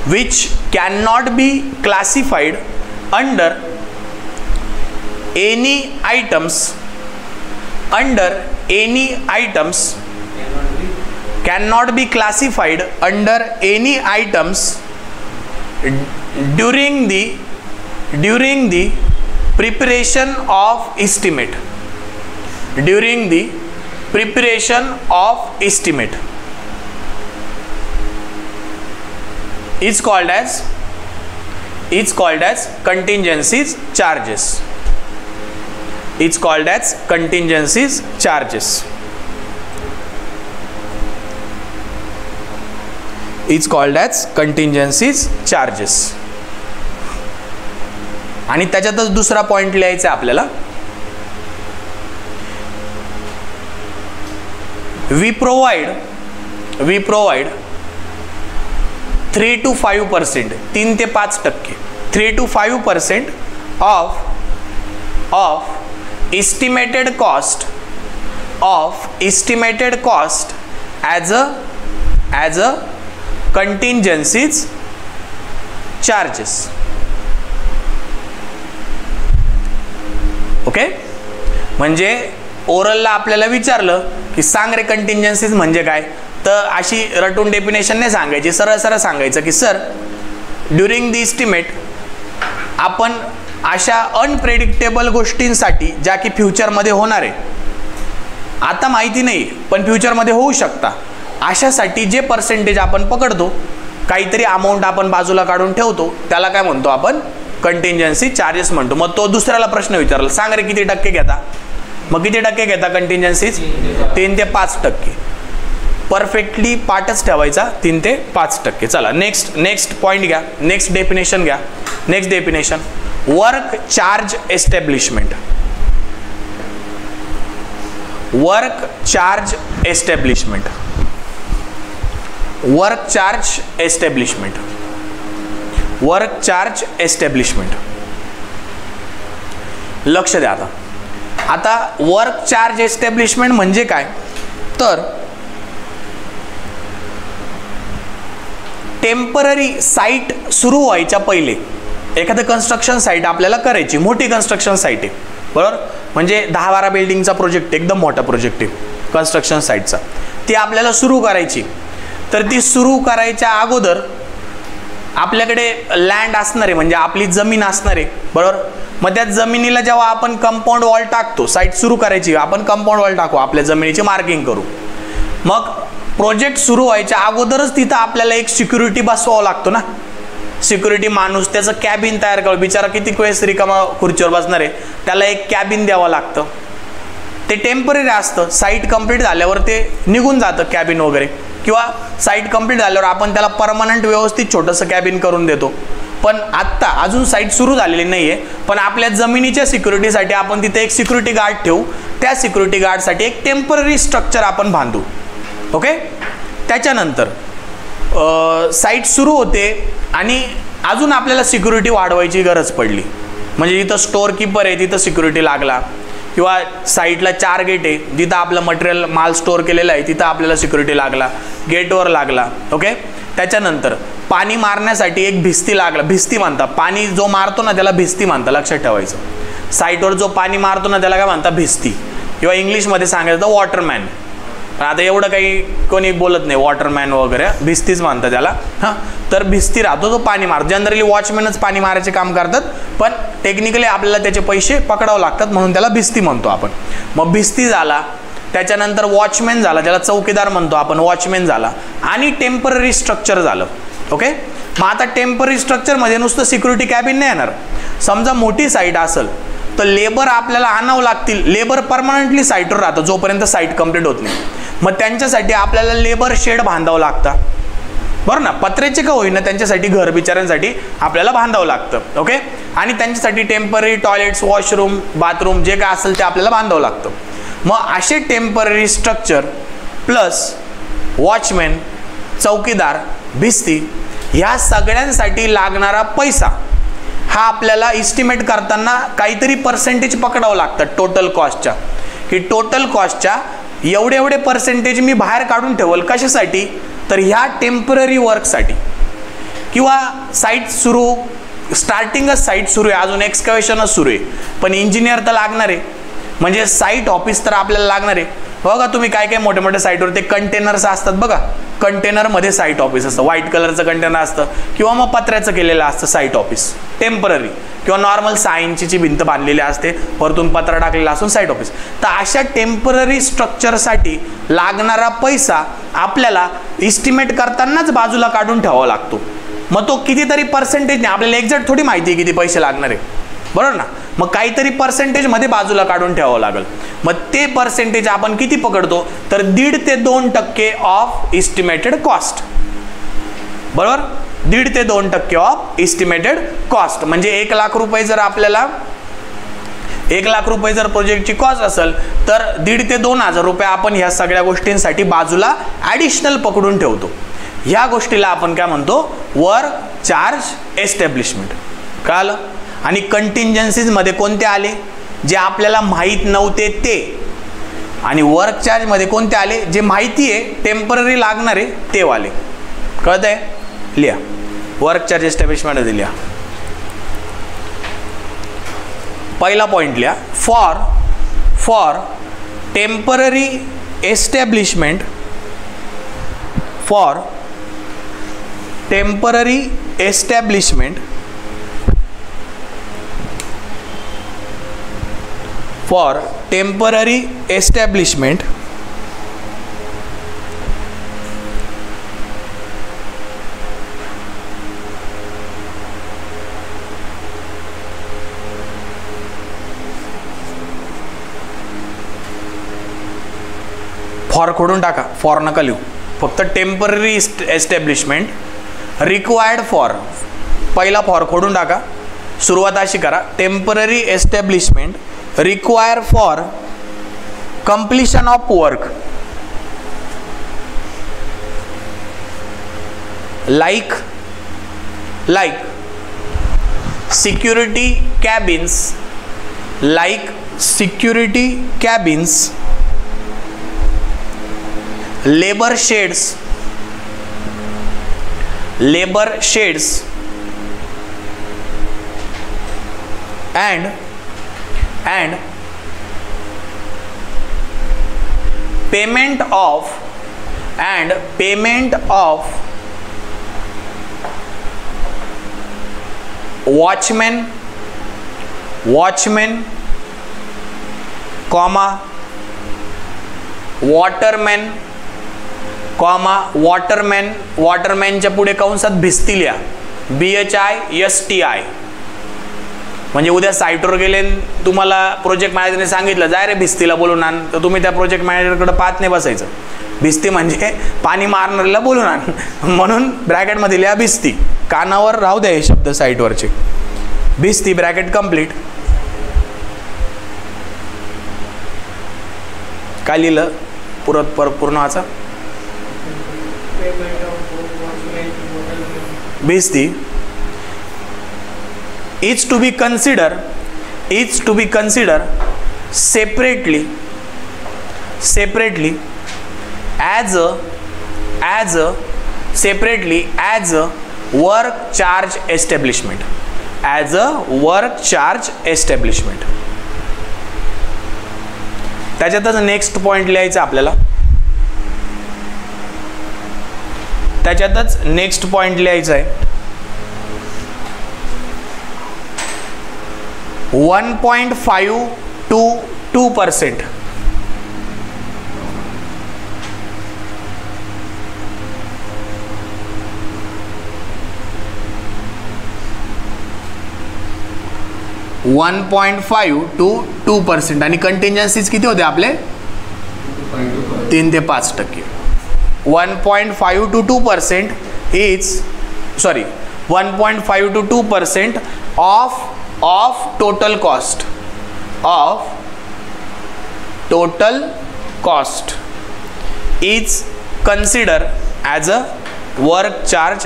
which cannot be classified under any items during the preparation of estimate. It's called as contingency charges. आणि त्याच्यातच दुसरा point लिहायचा आपल्याला. we provide 3 to 5%, 3 ते 5%, 3 to 5% of estimated cost as a contingencies charges. Okay, म्हणजे ओरलला आपल्याला विचारलं की सांग रे कंटिंजन्सीज म्हणजे काय, तर अशी रटून डेफिनेशन नाही सांगायची, सरळ सरळ सांगायचं की सर ड्युरिंग द इस्टिमेट आपण अशा अनप्रेडिक्टेबल गोष्टींसाठी ज्या की फ्युचरमध्ये होणार आहे, आता माहिती नाही पण फ्युचरमध्ये होऊ शकता, अशासाठी जे पर्सेंटेज आपण पकडतो, काहीतरी अमाऊंट आपण बाजूला काढून ठेवतो, त्याला काय म्हणतो आपण, कंटिंजन्सी चार्जेस म्हणतो. मग तो दुसऱ्याला प्रश्न विचारला, सांग रे किती टक्के घेता, मग किती टक्के घेता कंटिंजन्सीज, 3 ते 5%. परफेक्टली पाठच ठेवायचा, 3 ते 5%. चला नेक्स्ट पॉइंट घ्या, नेक्स्ट डेफिनेशन घ्या. Next definition, work charge establishment. लक्ष द्या आता वर्क चार्ज एस्टॅब्लिशमेंट म्हणजे काय, तर टेम्पररी साईट सुरू व्हायच्या पहिले एखादं कन्स्ट्रक्शन साईट आपल्याला करायची, मोठी कन्स्ट्रक्शन साईट आहे बरोबर, म्हणजे 10-12 बिल्डिंगचा प्रोजेक्ट, एकदम मोठा प्रोजेक्ट आहे कन्स्ट्रक्शन साईटचा, ती आपल्याला सुरू करायची. तर ती सुरू करायच्या अगोदर आपल्याकडे लँड असणार आहे, म्हणजे आपली जमीन असणार आहे बरोबर. मग त्या जमिनीला जेव्हा आपण कंपाऊंड वॉल टाकतो, साईट सुरू करायची, आपण कंपाऊंड वॉल टाकू, आपल्या जमिनीची मार्किंग करू. मग प्रोजेक्ट सुरू व्हायच्या अगोदरच तिथं आपल्याला एक सिक्युरिटी बसवावं लागतो ना, सिक्युरिटी माणूस, त्याचं कॅबिन तयार करावं, बिचारा किती वेळेस रिकामा खुर्चीवर बसणार आहे, त्याला एक कॅबिन द्यावं लागतं. ते टेम्पररी असतं, साईट कंप्लीट झाल्यावर ते निघून जातं कॅबिन वगैरे, किंवा साईट कंप्लीट झाल्यावर आपण त्याला परमनंट व्यवस्थित छोटंसं कॅबिन करून देतो. पण आत्ता अजून साईट सुरू झालेली नाही आहे, पण आपल्या जमिनीच्या सिक्युरिटीसाठी आपण तिथे एक सिक्युरिटी गार्ड ठेवू, त्या सिक्युरिटी गार्डसाठी एक टेम्पररी स्ट्रक्चर आपण बांधू. ओके, त्याच्यानंतर साईट सुरू होते आणि अजून आपल्याला सिक्युरिटी वाढवायची गरज पडली, म्हणजे जिथं स्टोअर कीपर आहे तिथं सिक्युरिटी लागला, किंवा साईटला 4 गेट आहे, जिथं आपलं मटेरियल माल स्टोअर केलेलं आहे तिथं आपल्याला सिक्युरिटी लागला, गेटवर लागला. ओके, त्याच्यानंतर पाणी मारण्यासाठी एक भिस्ती लागला, भिस्ती म्हणतात, पाणी जो मारतो ना त्याला भिस्ती म्हणतात, लक्षात ठेवायचं. साईटवर जो पाणी मारतो ना त्याला काय म्हणतात, भिस्ती, किंवा इंग्लिशमध्ये सांगायचं तर वॉटरमॅन. आता एवढं काही कोणी बोलत नाही वॉटरमॅन वगैरे, भिस्तीच म्हणतात त्याला. हां, तर भिस्ती राहतो तो पाणी मार, जनरली वॉचमॅनच पाणी मारायचे काम करतात, पण टेक्निकली आपल्याला त्याचे पैसे पकडावं लागतात म्हणून त्याला भिस्ती म्हणतो आपण. मग भिस्ती झाला, त्याच्यानंतर वॉचमॅन झाला, ज्याला चौकीदार म्हणतो आपण, वॉचमॅन झाला, आणि टेम्पररी स्ट्रक्चर झालं. ओके, मग आता टेम्पररी स्ट्रक्चरमध्ये नुसतं सिक्युरिटी कॅबिन नाही येणार. समजा मोठी साईट असेल तर लेबर आपल्याला आणावं लागतील. लेबर परमनंटली साईटवर राहतं जोपर्यंत साईट कंप्लीट होत नाही. मग त्यांच्यासाठी आपल्याला लेबर शेड बांधावं लागतं, बरं ना. पत्र्याचे का होईना त्यांच्यासाठी घर बिचाऱ्यांसाठी आपल्याला बांधावं लागतं. ओके. आणि त्यांच्यासाठी टेम्पररी टॉयलेट्स, वॉशरूम, बाथरूम जे काय असेल ते आपल्याला बांधावं लागतं. मग असे टेम्पररी स्ट्रक्चर प्लस वॉचमॅन, चौकीदार, भिस्ती ह्या सगळ्यांसाठी लागणारा पैसा हा आपल्याला इस्टिमेट करताना काहीतरी पर्सेंटेज पकडावं लागतं टोटल कॉस्टच्या. ही टोटल कॉस्टच्या एवढे पर्सेंटेज मी बाहेर काढून ठेवल. कशासाठी? तर ह्या टेम्पररी वर्कसाठी. किंवा साईट सुरू, स्टार्टिंगच साईट सुरू आहे, अजून एक्सकॅव्हेशनच सुरू आहे, पण इंजिनियर तर लागणार आहे. म्हणजे साईट ऑफिस तर आपल्याला लागणार आहे. बघा तुम्ही काय काय मोठे मोठे साईटवर ते कंटेनर्स असतात बघा. कंटेनरमध्ये साईट ऑफिस असतं, व्हाईट कलरचं कंटेनर असतं किंवा मग पत्र्याचं केलेलं असतं साईट ऑफिस टेम्पररी, किंवा नॉर्मल 6 इंचीची भिंत बांधलेली असते, वरतून पत्रा टाकलेला असून साईट ऑफिस. तर अशा टेम्पररी स्ट्रक्चरसाठी लागणारा पैसा आपल्याला इस्टिमेट करतानाच बाजूला काढून ठेवावा लागतो. मग तो कितीतरी पर्सेंटेज नाही, आपल्याला एक्झॅक्ट थोडी माहिती आहे किती पैसे लागणार आहे, बरोबर ना. मग काहीतरी पर्सेंटेजमध्ये बाजूला काढून ठेवावं लागेल. मग ते पर्सेंटेज आपण किती पकडतो? तर 1.5 ते 2% ऑफ इस्टिमेटेड कॉस्ट, बरोबर. 1.5 ते 2% ऑफ इस्टिमेटेड कॉस्ट. म्हणजे 1 लाख रुपये जर आपल्याला 1 लाख रुपये जर प्रोजेक्टची कॉस्ट असेल तर 1.5 ते 2,000 रुपये आपण ह्या सगळ्या गोष्टींसाठी बाजूला ॲडिशनल पकडून ठेवतो. ह्या गोष्टीला आपण काय म्हणतो? Work charge establishment. कळालं? आणि कंटिंजन्सीज मध्ये कोणते आले? जे आपल्याला माहीत नव्हते ते. आणि वर्क चार्ज मध्ये कोणते आले? जे माहिती आहे टेम्पररी लागणारे ते वाले. कळतंय? लिहा. वर्क चार्ज एस्टॅब्लिशमेंट लिहा. पहिला पॉइंट लिहा. For temporary establishment, for temporary establishment, for temporary establishment for खोडून टाका, फॉर नका लिहू, फक्त टेम्पररी एस्टॅब्लिशमेंट रिक्वायर्ड फॉर. पहिला फॉर खोडून टाका, सुरुवात अशी करा. Temporary establishment require for completion of work like security cabins, like security cabins, labor sheds and payment of watchman, comma watermanच्या पुढे कंसात भिस्ती लिहा. BHISTI. म्हणजे उद्या साईटवर गेले, तुम्हाला प्रोजेक्ट मॅनेजरने सांगितलं जाय रे भिस्तीला बोलून आण, तर तुम्ही त्या प्रोजेक्ट मॅनेजरकडे पाहत नाही बसायचं. भिस्ती म्हणजे पाणी मारणाऱ्याला बोलून आण, म्हणून ब्रॅकेटमध्ये लिहा भिस्ती. कानावर राहू द्या हे शब्द साईटवरचे. भिस्ती ब्रॅकेट कंप्लीट. काय लिहिलं पूर्ण वाचा. भिस्ती is to be considered separately as a work charge establishment, त्याच्यातच नेक्स्ट पॉइंट लिहायचा आपल्याला. त्याच्यातच नेक्स्ट पॉइंट लिहायचा आहे. 1.5 to 2%. 1.5 to 2%. आणि कंटिंजन्सीज किती होते आपले 3 ते 5%. 1.5 to 2% is 1.5 to 2% of total cost is considered as a work charge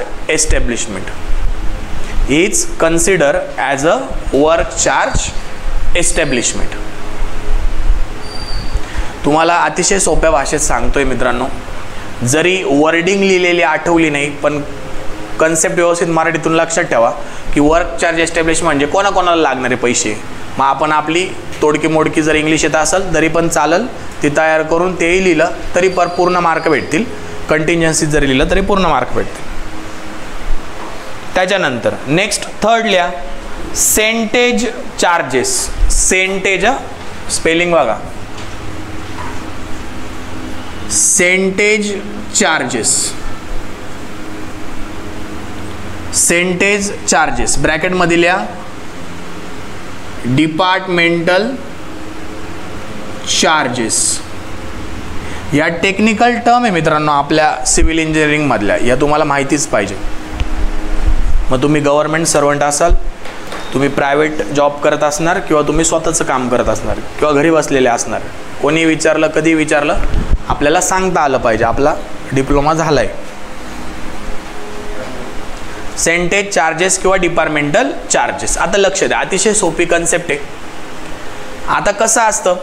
establishment. तुम्हाला अतिशय सोप्या भाषेत सांगतोय मित्रांनो, जरी वर्डिंग लिहिलेली आठवली नाही पण कन्सेप्ट व्यवस्थित मराठीतून लक्षात ठेवा की वर्क चार्ज एस्टॅब्लिश म्हणजे कोणाकोणाला लागणारे पैसे. मग आपण आपली तोडकी मोडकी जर इंग्लिश येत असेल तरी पण चालेल, ती तयार करून तेही लिहिलं तरी पूर्ण मार्क भेटतील. कंटिन्जन्सी जरी लिहिलं तरी पूर्ण मार्क भेटतील. त्याच्यानंतर नेक्स्ट थर्ड लिहा सेंटेज चार्जेस. सेंटेज स्पेलिंग बघा, सेंटेज चार्जेस ब्रॅकेटमध्ये लिहा डिपार्टमेंटल चार्जेस. या टेक्निकल टर्म आहे मित्रांनो आपल्या सिव्हिल इंजिनिअरिंग मधल्या, या तुम्हाला माहितीच पाहिजे. मग तुम्ही गव्हर्नमेंट सर्वंट असाल, तुम्ही प्रायव्हेट जॉब करत असणार किंवा तुम्ही स्वतःचं काम करत असणार किंवा घरी बसलेले असणार, कोणी विचारलं कधी विचारलं आपल्याला सांगता आलं पाहिजे आपला डिप्लोमा झालाय. सेंटेज चार्जेस किंवा डिपार्टमेंटल चार्जेस. आता लक्ष द्या, अतिशय सोपी कन्सेप्ट आहे. आता कसं असतं,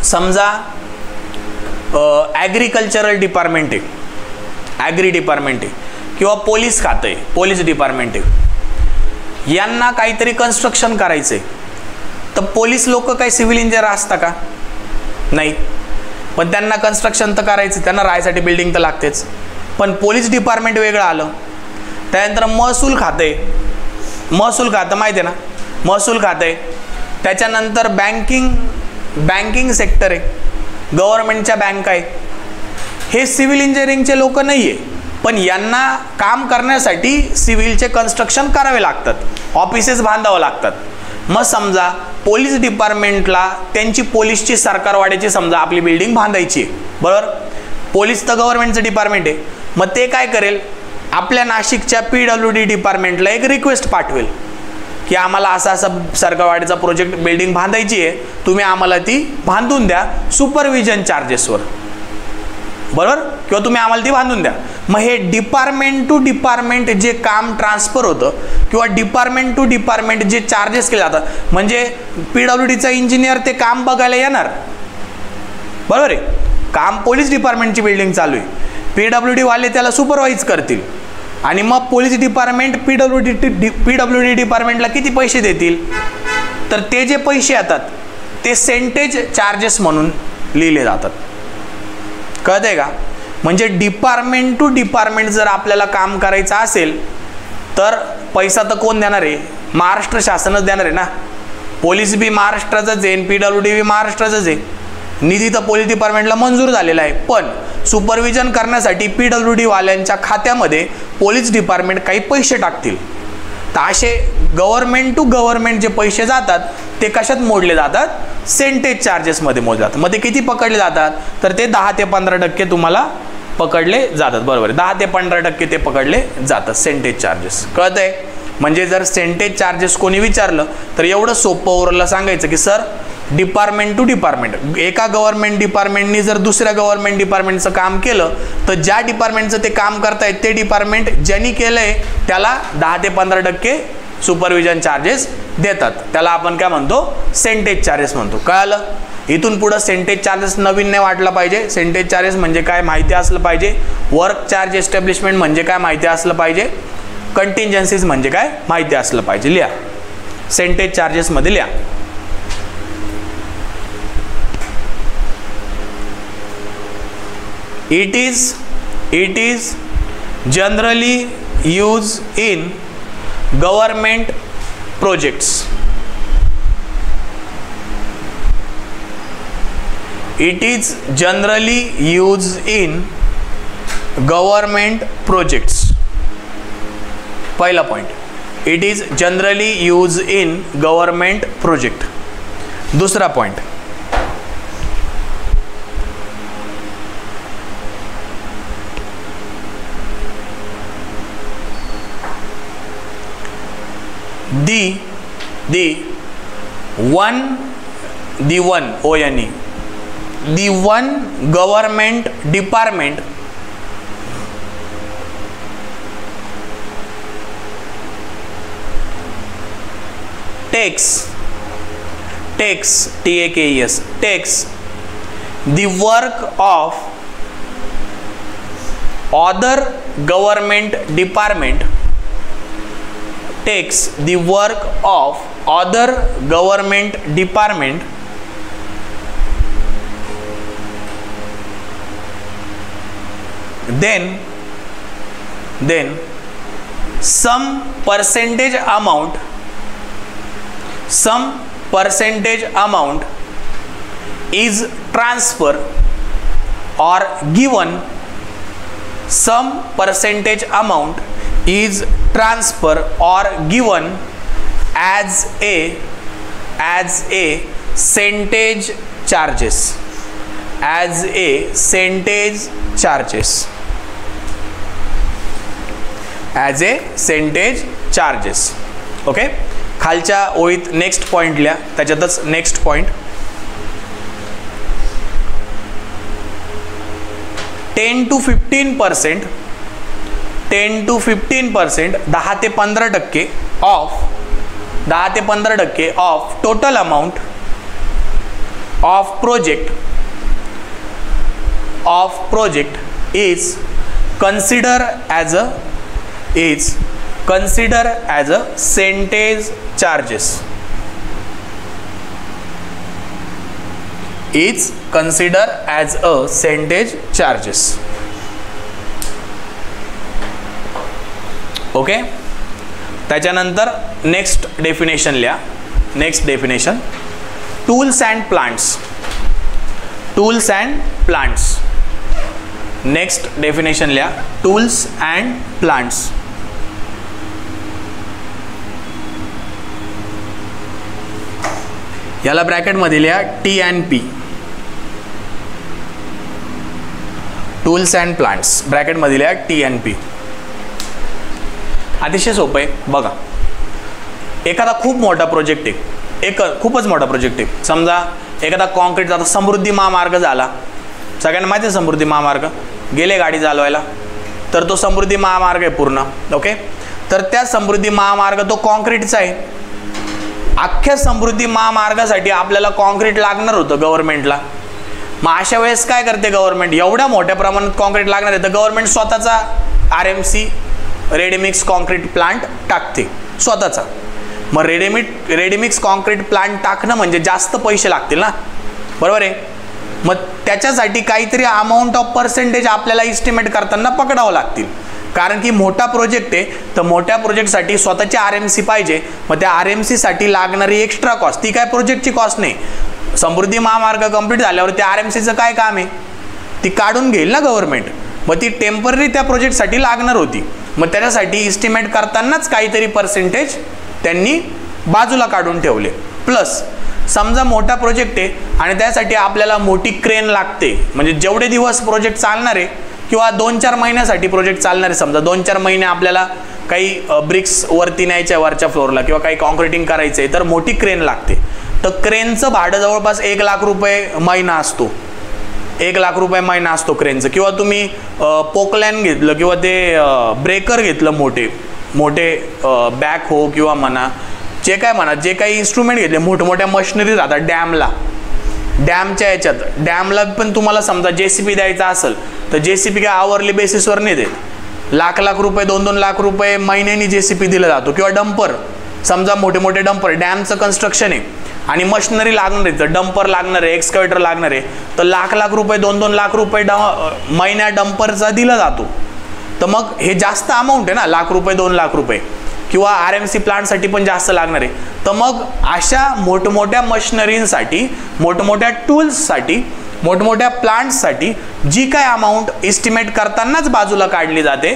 समजा ॲग्रिकल्चरल डिपार्टमेंट आहे, ॲग्री डिपार्टमेंट आहे किंवा पोलीस खातं आहे, पोलीस डिपार्टमेंट आहे, यांना काहीतरी कन्स्ट्रक्शन करायचं आहे. तर पोलीस लोक काही सिव्हिल इंजिनियर असता का? नाही, पण त्यांना कन्स्ट्रक्शन तर करायचं, त्यांना राहायसाठी बिल्डिंग तर लागतेच. पण पोलीस डिपार्टमेंट वेगळं आलं. त्यानंतर महसूल खातं आहे, महसूल खातं माहिती आहे ना, महसूल खातं आहे. त्याच्यानंतर बँकिंग सेक्टर आहे, गव्हर्नमेंटच्या बँक आहे. हे सिव्हिल इंजिनिअरिंगचे लोक नाही आहे, पण यांना काम करण्यासाठी सिव्हिलचे कन्स्ट्रक्शन करावे लागतात, ऑफिसेस बांधावं लागतात. मग समजा पोलीस डिपार्टमेंटला त्यांची पोलीसची सरकारवाड्याची समजा आपली बिल्डिंग बांधायची आहे, बरोबर. पोलीस तर गव्हर्नमेंटचं डिपार्टमेंट आहे. मग ते काय करेल, आपल्या नाशिकच्या PWD डिपार्टमेंटला एक रिक्वेस्ट पाठवेल की आम्हाला असं सरकारवाड्याचा प्रोजेक्ट बिल्डिंग बांधायची आहे, तुम्ही आम्हाला ती बांधून द्या सुपरविजन चार्जेसवर, बरोबर, किंवा तुम्ही आम्हाला ती बांधून द्या. मग हे डिपार्टमेंट टू डिपार्टमेंट जे काम ट्रान्सफर होतं किंवा डिपार्टमेंट टू डिपार्टमेंट जे चार्जेस केले जातात, म्हणजे PWDचा इंजिनियर ते काम बघायला येणार, बरोबर आहे. काम पोलीस डिपार्टमेंटची बिल्डिंग चालू आहे, PWD वाले त्याला सुपरवाइज करतील आणि मग पोलीस डिपार्टमेंट PWD डिपार्टमेंटला किती पैसे देतील, तर ते जे पैसे येतात ते सेंटेज चार्जेस म्हणून लिहिले जातात. कळतंय का? म्हणजे डिपार्टमेंट टू डिपार्टमेंट जर आपल्याला काम करायचं असेल तर पैसा तर कोण देणार आहे? महाराष्ट्र शासनच देणार आहे ना. पोलीस बी महाराष्ट्राचंच आहे, PWD बी महाराष्ट्राचंच आहे. निधी तर पोलीस डिपार्टमेंटला मंजूर झालेला आहे, पण सुपरविजन करण्यासाठी PWD वाल्यांच्या खात्यामध्ये पोलीस डिपार्टमेंट काही पैसे टाकतील. तर असे गव्हर्नमेंट टू गव्हर्नमेंट जे पैसे जातात ते कशात मोडले जातात? सेंटेज चार्जेसमध्ये मोजले जातात. मग ते किती पकडले जातात? तर ते 10 ते 15% तुम्हाला पकडले जातात, बरोबर आहे. 10 ते 15% ते पकडले जातात सेंटेज चार्जेस. कळतंय? म्हणजे जर सेंटेज चार्जेस कोणी विचारलं तर एवढं सोपं ओरला सांगायचं की सर डिपार्टमेंट टू डिपार्टमेंट, एका गव्हर्नमेंट डिपार्टमेंटनी जर दुसऱ्या गव्हर्नमेंट डिपार्टमेंटचं काम केलं तर ज्या डिपार्टमेंटचं ते काम करतायत ते डिपार्टमेंट ज्यांनी केलंय त्याला 10 ते 15% सुपरविजन चार्जेस देतात. त्याला आपण काय म्हणतो? सेंटेज चार्जेस म्हणतो. कळालं? इथून पुढं सेंटेज चार्जेस नवीन नाही वाटलं पाहिजे. सेंटेज चार्जेस म्हणजे काय माहिती असलं पाहिजे. वर्क चार्ज एस्टॅब्लिशमेंट म्हणजे काय माहिती असलं पाहिजे. कंटिंजन्सीज म्हणजे काय माहिती असलं पाहिजे. लिहा सेंटेज चार्जेस मध्ये लिहा. It is generally used in government projects. It is generally used in government projects. पहिला point. It is generally use in government project. दुसरा point, the one government department takes the work of other government department then some percentage amount is transfer or given as a percentage charges. Okay, खालच्या ओळीत next point लिहा, त्याच्यातच next point 10 to 15% 10 to 15% 10 ते 15% of total amount of project is considered as a percentage charges. It's considered as a percentage charges. Okay, त्याच्यानंतर next definition लिहा. Next definition, tools and plants. Next definition लिहा, tools and plants. याला bracket मध्ये लिहा T&P, tools and plants, bracket मध्ये लिहा T&P. अतिशय सोपं आहे बघा. एखादा खूप मोठा प्रोजेक्ट आहे, खूपच मोठा प्रोजेक्ट आहे. समजा एखादा कॉन्क्रीटचा, आता समृद्धी महामार्ग झाला, सगळ्यांना माहिती आहे समृद्धी महामार्ग, गेले गाडी चालवायला, तर तो समृद्धी महामार्ग आहे पूर्ण. ओके, तर त्या समृद्धी महामार्ग तो कॉन्क्रीटचा आहे. अख्ख्या समृद्धी महामार्गासाठी आपल्याला कॉन्क्रीट लागणार होतं गव्हर्नमेंटला. मग अशा वेळेस काय करते गव्हर्नमेंट, एवढ्या मोठ्या प्रमाणात कॉन्क्रीट लागणार आहे तर गव्हर्नमेंट स्वतःचा RMC रेडीमिक्स कॉन्क्रीट प्लांट टाकते स्वतःचा. मग रेडीमिक्स कॉन्क्रीट प्लांट टाकणं म्हणजे जास्त पैसे लागतील ना, बरोबर आहे. मग त्याच्यासाठी काहीतरी अमाऊंट ऑफ पर्सेंटेज आपल्याला इस्टिमेट करताना पकडावं लागतील, कारण की मोठा प्रोजेक्ट आहे तर मोठ्या प्रोजेक्टसाठी स्वतःची RMC पाहिजे. मग त्या RMC साठी लागणारी एक्स्ट्रा कॉस्ट, ती काय प्रोजेक्टची कॉस्ट नाही. समृद्धी महामार्ग कंप्लीट झाल्यावर त्या RMCचं काय काम आहे, ती काढून घेईल ना गव्हर्नमेंट. मग ती टेम्पररी त्या प्रोजेक्टसाठी लागणार होती. मग त्याच्यासाठी इस्टिमेट करतानाच काहीतरी पर्सेंटेज त्यांनी बाजूला काढून ठेवले. प्लस समजा मोठा प्रोजेक्ट आहे आणि त्यासाठी आपल्याला मोठी क्रेन लागते, म्हणजे जेवढे दिवस प्रोजेक्ट चालणार आहे किंवा 2-4 महिन्यासाठी प्रोजेक्ट चालणार आहे, समजा 2-4 महिने आपल्याला काही ब्रिक्स वरती न्यायच्या वरच्या फ्लोअरला किंवा काही कॉन्क्रिटिंग करायचं आहे, तर मोठी क्रेन लागते. तर क्रेनचं भाडं जवळपास 1 लाख रुपये महिना असतो. 1 लाख रुपये महिना असतो क्रेनचं. किंवा तुम्ही पोकलॅन घेतलं किंवा ते ब्रेकर घेतलं, मोठे बॅक हो किंवा म्हणा जे काय म्हणा, जे काही इन्स्ट्रुमेंट घेतले, मोठमोठ्या मशिनरी राहतात डॅमच्या याच्यात. डॅमला पण तुम्हाला समजा JCB द्यायचा असेल तर JCB काय आवरली बेसिसवर नाही देत. लाख रुपये 2-2 लाख रुपये महिन्यानी JCB दिला जातो. किंवा डंपर, समजा मोठे डंपर, डॅमचं कन्स्ट्रक्शन आहे आणि मशिनरी लागणार आहे, तर डंपर लागणार आहे, एक्सकॅव्हेटर लागणार आहे, तर लाख रुपये 2-2 लाख रुपये महिन्या डंपरचा दिला जातो. तर मग हे जास्त अमाऊंट आहे ना, 1 लाख रुपये 2 लाख रुपये. किंवा RMC प्लांटसाठी पण जास्त लागणार आहे. तर मग अशा मोठमोठ्या मशिनरींसाठी, मोठमोठ्या टूल्ससाठी, मोठमोठ्या प्लांट्ससाठी जी काय अमाऊंट इस्टिमेट करतानाच बाजूला काढली जाते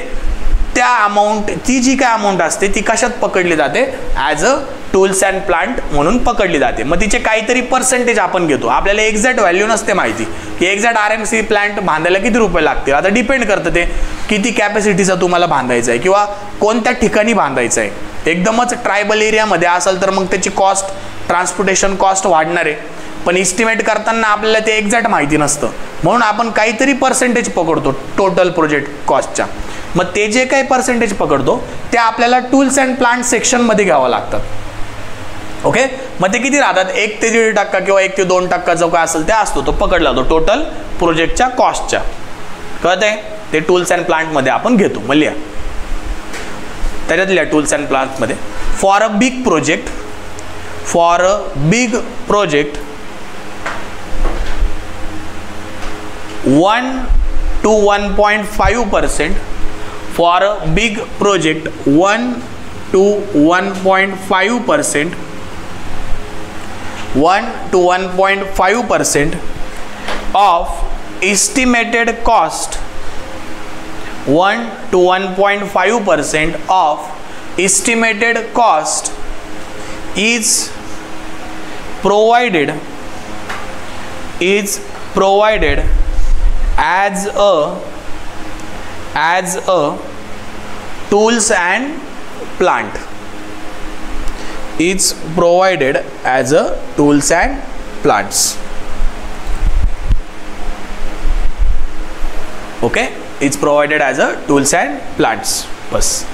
त्या अमाऊंट, ती जी काय अमाऊंट असते ती कशात पकडली जाते, as a tools and plant म्हणून पकडली जाते. मग तिचे काहीतरी पर्सेंटेज आपण घेतो. आपल्याला एक्झॅक्ट व्हॅल्यू नसते माहिती की एक्झॅक्ट RMC प्लांट बांधायला किती रुपये लागतील. आता डिपेंड करतं ते किती कॅपॅसिटीचा तुम्हाला बांधायचा आहे किंवा कोणत्या ठिकाणी बांधायचं आहे. एकदमच ट्रायबल एरियामध्ये असेल तर मग त्याची कॉस्ट, ट्रान्सपोर्टेशन कॉस्ट वाढणार आहे. पण इस्टिमेट करताना आपल्याला ते एक्झॅक्ट माहिती नसतं, म्हणून आपण काहीतरी पर्सेंटेज पकडतो टोटल प्रोजेक्ट कॉस्टच्या. मग ते जे काही पर्सेंटेज पकडतो ते आपल्याला टूल्स अँड प्लांट सेक्शनमध्ये घ्यावं लागतात. ओके, मग ते किती राहतात, 1 ते 1.5% किंवा 1 ते 2% जो काय असेल ते असतो, तो पकडला जातो टोटल प्रोजेक्टच्या कॉस्टच्या. कळतंय, ते टूल्स अँड प्लांटमध्ये आपण घेतो. मग लिहा त्याच्यातल्या टूल्स अँड प्लांटमध्ये, for a big project 1 to 1.5%, for a big project 1 to 1.5%, 1 to 1.5% of estimated cost, 1 to 1.5% of estimated cost is provided as a tools and plant. It's provided as a tools and plants. Okay, it's provided as a tools and plants. बस,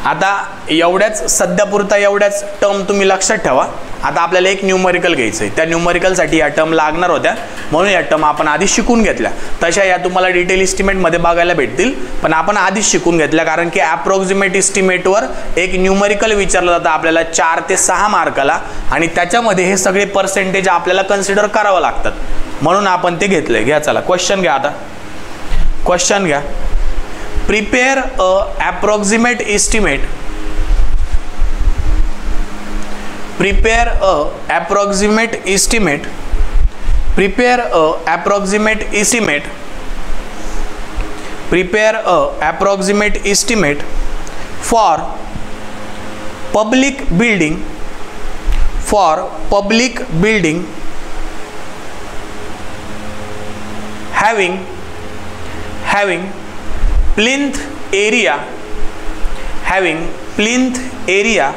आता एवढ्याच सध्यापुरता एवढ्याच term तुम्ही लक्षात ठेवा. आता आपल्याला एक numerical घ्यायचं आहे. त्या न्यूमरिकलसाठी या टर्म लागणार होत्या, म्हणून या टर्म आपण आधी शिकून घेतल्या. तशा या तुम्हाला डिटेल इस्टिमेटमध्ये बघायला भेटतील, पण आपण आधीच शिकून घेतल्या, कारण की ॲप्रॉक्सिमेट इस्टिमेटवर एक न्यूमरिकल विचारलं जातं आपल्याला 4 ते 6 मार्काला, आणि त्याच्यामध्ये हे सगळे पर्सेंटेज आपल्याला कन्सिडर करावं लागतात, म्हणून आपण ते घेतलंय. घ्या, चला क्वेश्चन घ्या. आता क्वेश्चन घ्या. Prepare a approximate estimate. Prepare a approximate estimate. Prepare a approximate estimate. Prepare a approximate estimate for public building. For public building having plinth area. Having plinth area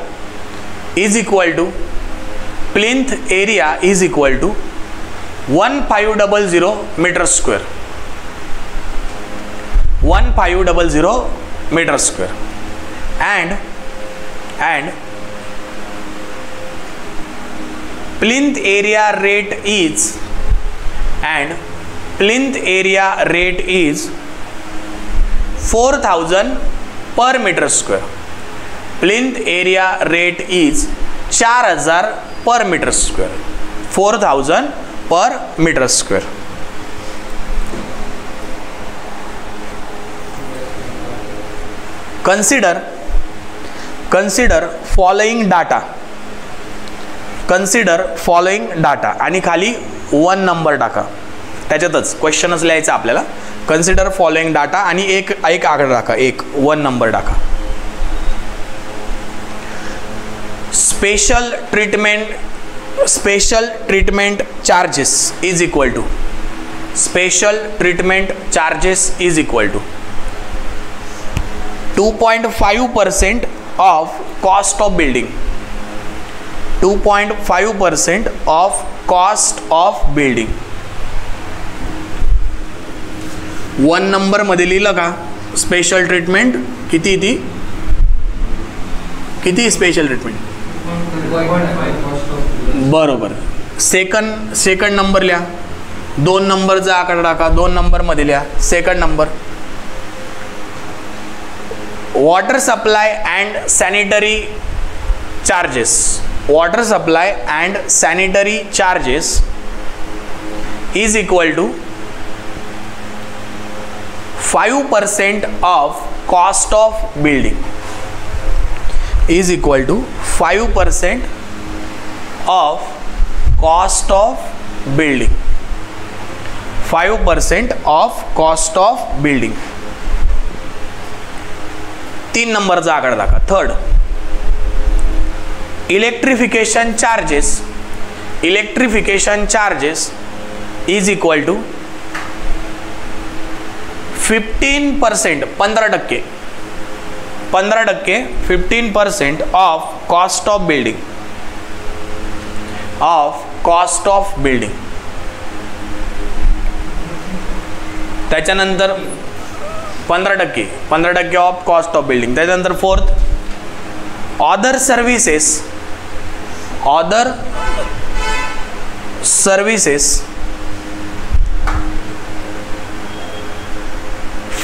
is equal to 1500 meter square. 1500 meter square, and plinth area rate is 4000 per meter square. Plinth area rate is 4000 per meter square. 4000 per meter square. Consider following data. Consider following data आणि खाली 1 number टाका. त्याच्यातच क्वेश्चनच लिहायचं आपल्याला. Consider following data आणि एक आकडा टाका, 1 नंबर टाका. Special treatment charges is equal to 2.5% of cost of building. 2.5% of cost of building. 1 number मध्ये लिहिलं का स्पेशल ट्रीटमेंट किती ती, किती स्पेशल ट्रीटमेंट, बरोबर. सेकंड नंबर लिहा. 2 नंबरचा आकडा टाका, 2 नंबर मध्ये लिहा. Second number, water supply and sanitary charges. Water supply and sanitary charges is equal to 5% of cost of building. Is equal to 5% of cost of building. 5% of cost of building. 3 नंबरचा आकडा दाखवा. Third, electrification charges is equal to 15%, 15%, 15% of cost of building. त्याच्यानंतर 15% of cost of building. त्याच्यानंतर fourth, other services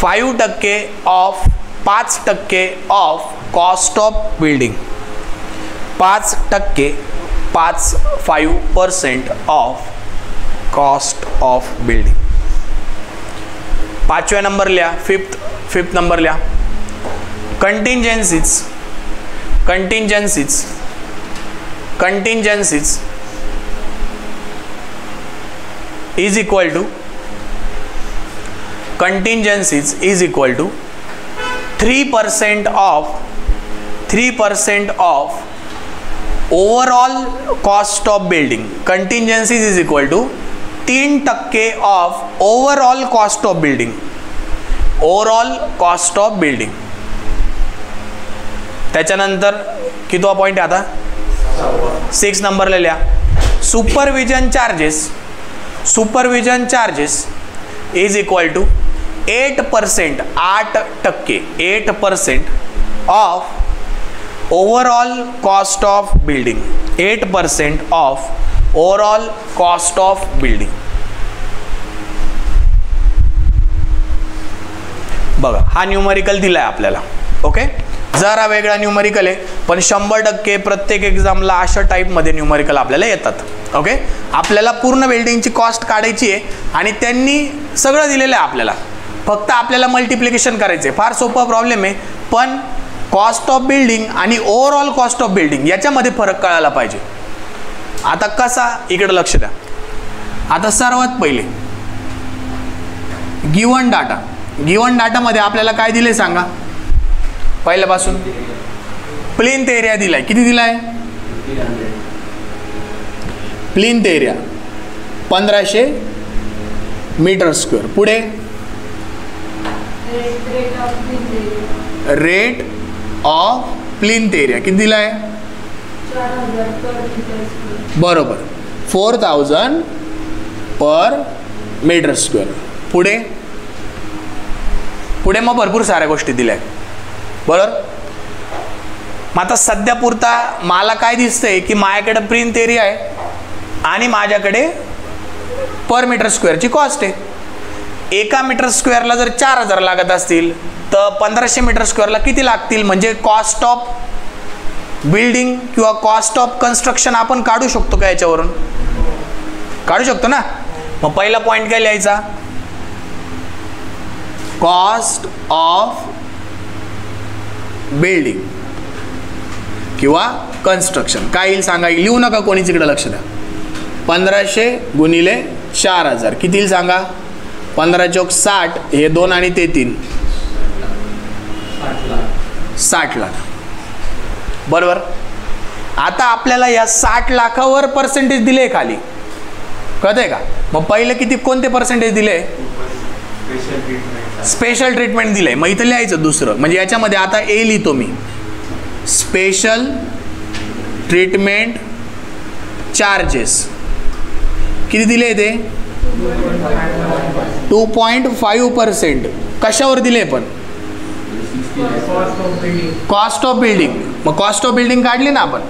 5% of 5% of cost of building. 5% of cost of building. 5व्या number लिहा. Fifth number लिहा. Contingencies is equal to 3% of overall cost of building. Contingencies is equal to 3% of overall cost of building. त्याच्यानंतर कितवा point आहे आता? 6 नंबरला लिहा. Supervision charges is equal to 8% of overall cost of building. 8% of overall cost of building. बघा, हा numerical दिलाय आपल्याला. ओके, जरा वेगळा न्यूमरिकल आहे, पण 100% प्रत्येक एक्झामला अशा टाईपमध्ये न्यूमरिकल आपल्याला येतात. ओके, आपल्याला पूर्ण बिल्डिंगची कॉस्ट काढायची आहे आणि त्यांनी सगळं दिलेलं आहे आपल्याला, फक्त आपल्याला मल्टिप्लिकेशन करायचं आहे. फार सोपा प्रॉब्लेम आहे, पण कॉस्ट ऑफ बिल्डिंग आणि ओव्हरऑल कॉस्ट ऑफ बिल्डिंग याच्यामध्ये फरक कळायला पाहिजे. आता कसा, इकडे लक्ष द्या. आता सर्वात पहिले गिवन डाटामध्ये आपल्याला काय दिले सांगा. पहिल्यापासून प्लिंथ एरिया दिलाय. किती दिलाय? Plinth area 1500 metre square. पुढे रेट ऑफ प्लिंथ एरिया किती दिलाय? बरोबर, 4000 पर मीटर स्क्वेअर. पुढे मग भरपूर साऱ्या गोष्टी दिल्या. बरोबर, मग आता सध्या पुरता मला काय दिसतंय की माझ्याकडे प्लिंथ एरिया आहे आणि माझ्याकडे पर मीटर स्क्वेअरची कॉस्ट आहे. एका मीटर स्क्वेअरला जर 4000 लागत असतील तर 1500 मीटर स्क्वेअरला किती लागतील? म्हणजे कॉस्ट ऑफ बिल्डिंग किंवा कॉस्ट ऑफ कन्स्ट्रक्शन आपण काढू शकतो का? याच्यावरून काढू शकतो ना. मग पहिला पॉइंट काय लिहायचा? कॉस्ट ऑफ बिल्डिंग किंवा कन्स्ट्रक्शन काय येईल सांगा. लिहू नका कोणीच, इकडे लक्ष द्या. 1500 गुणिले 4000 किती येईल सांगा. 15 चौक 60, हे 2 आणि ते 3, 60 लाख. बरोबर, आता आपल्याला या 60 लाखावर पर्सेंटेज दिले खाली, कळतंय का? मग पहिले किती, कोणते पर्सेंटेज दिले? स्पेशल ट्रीटमेंट दिले. मग इथं लिहायचं दुसरं, म्हणजे याच्यामध्ये आता ए लिहितो मी. स्पेशल ट्रीटमेंट चार्जेस किती दिले ते? 2.5%. कशावर दिले? पण कॉस्ट ऑफ बिल्डिंग. मग कॉस्ट ऑफ बिल्डिंग काढली ना आपण.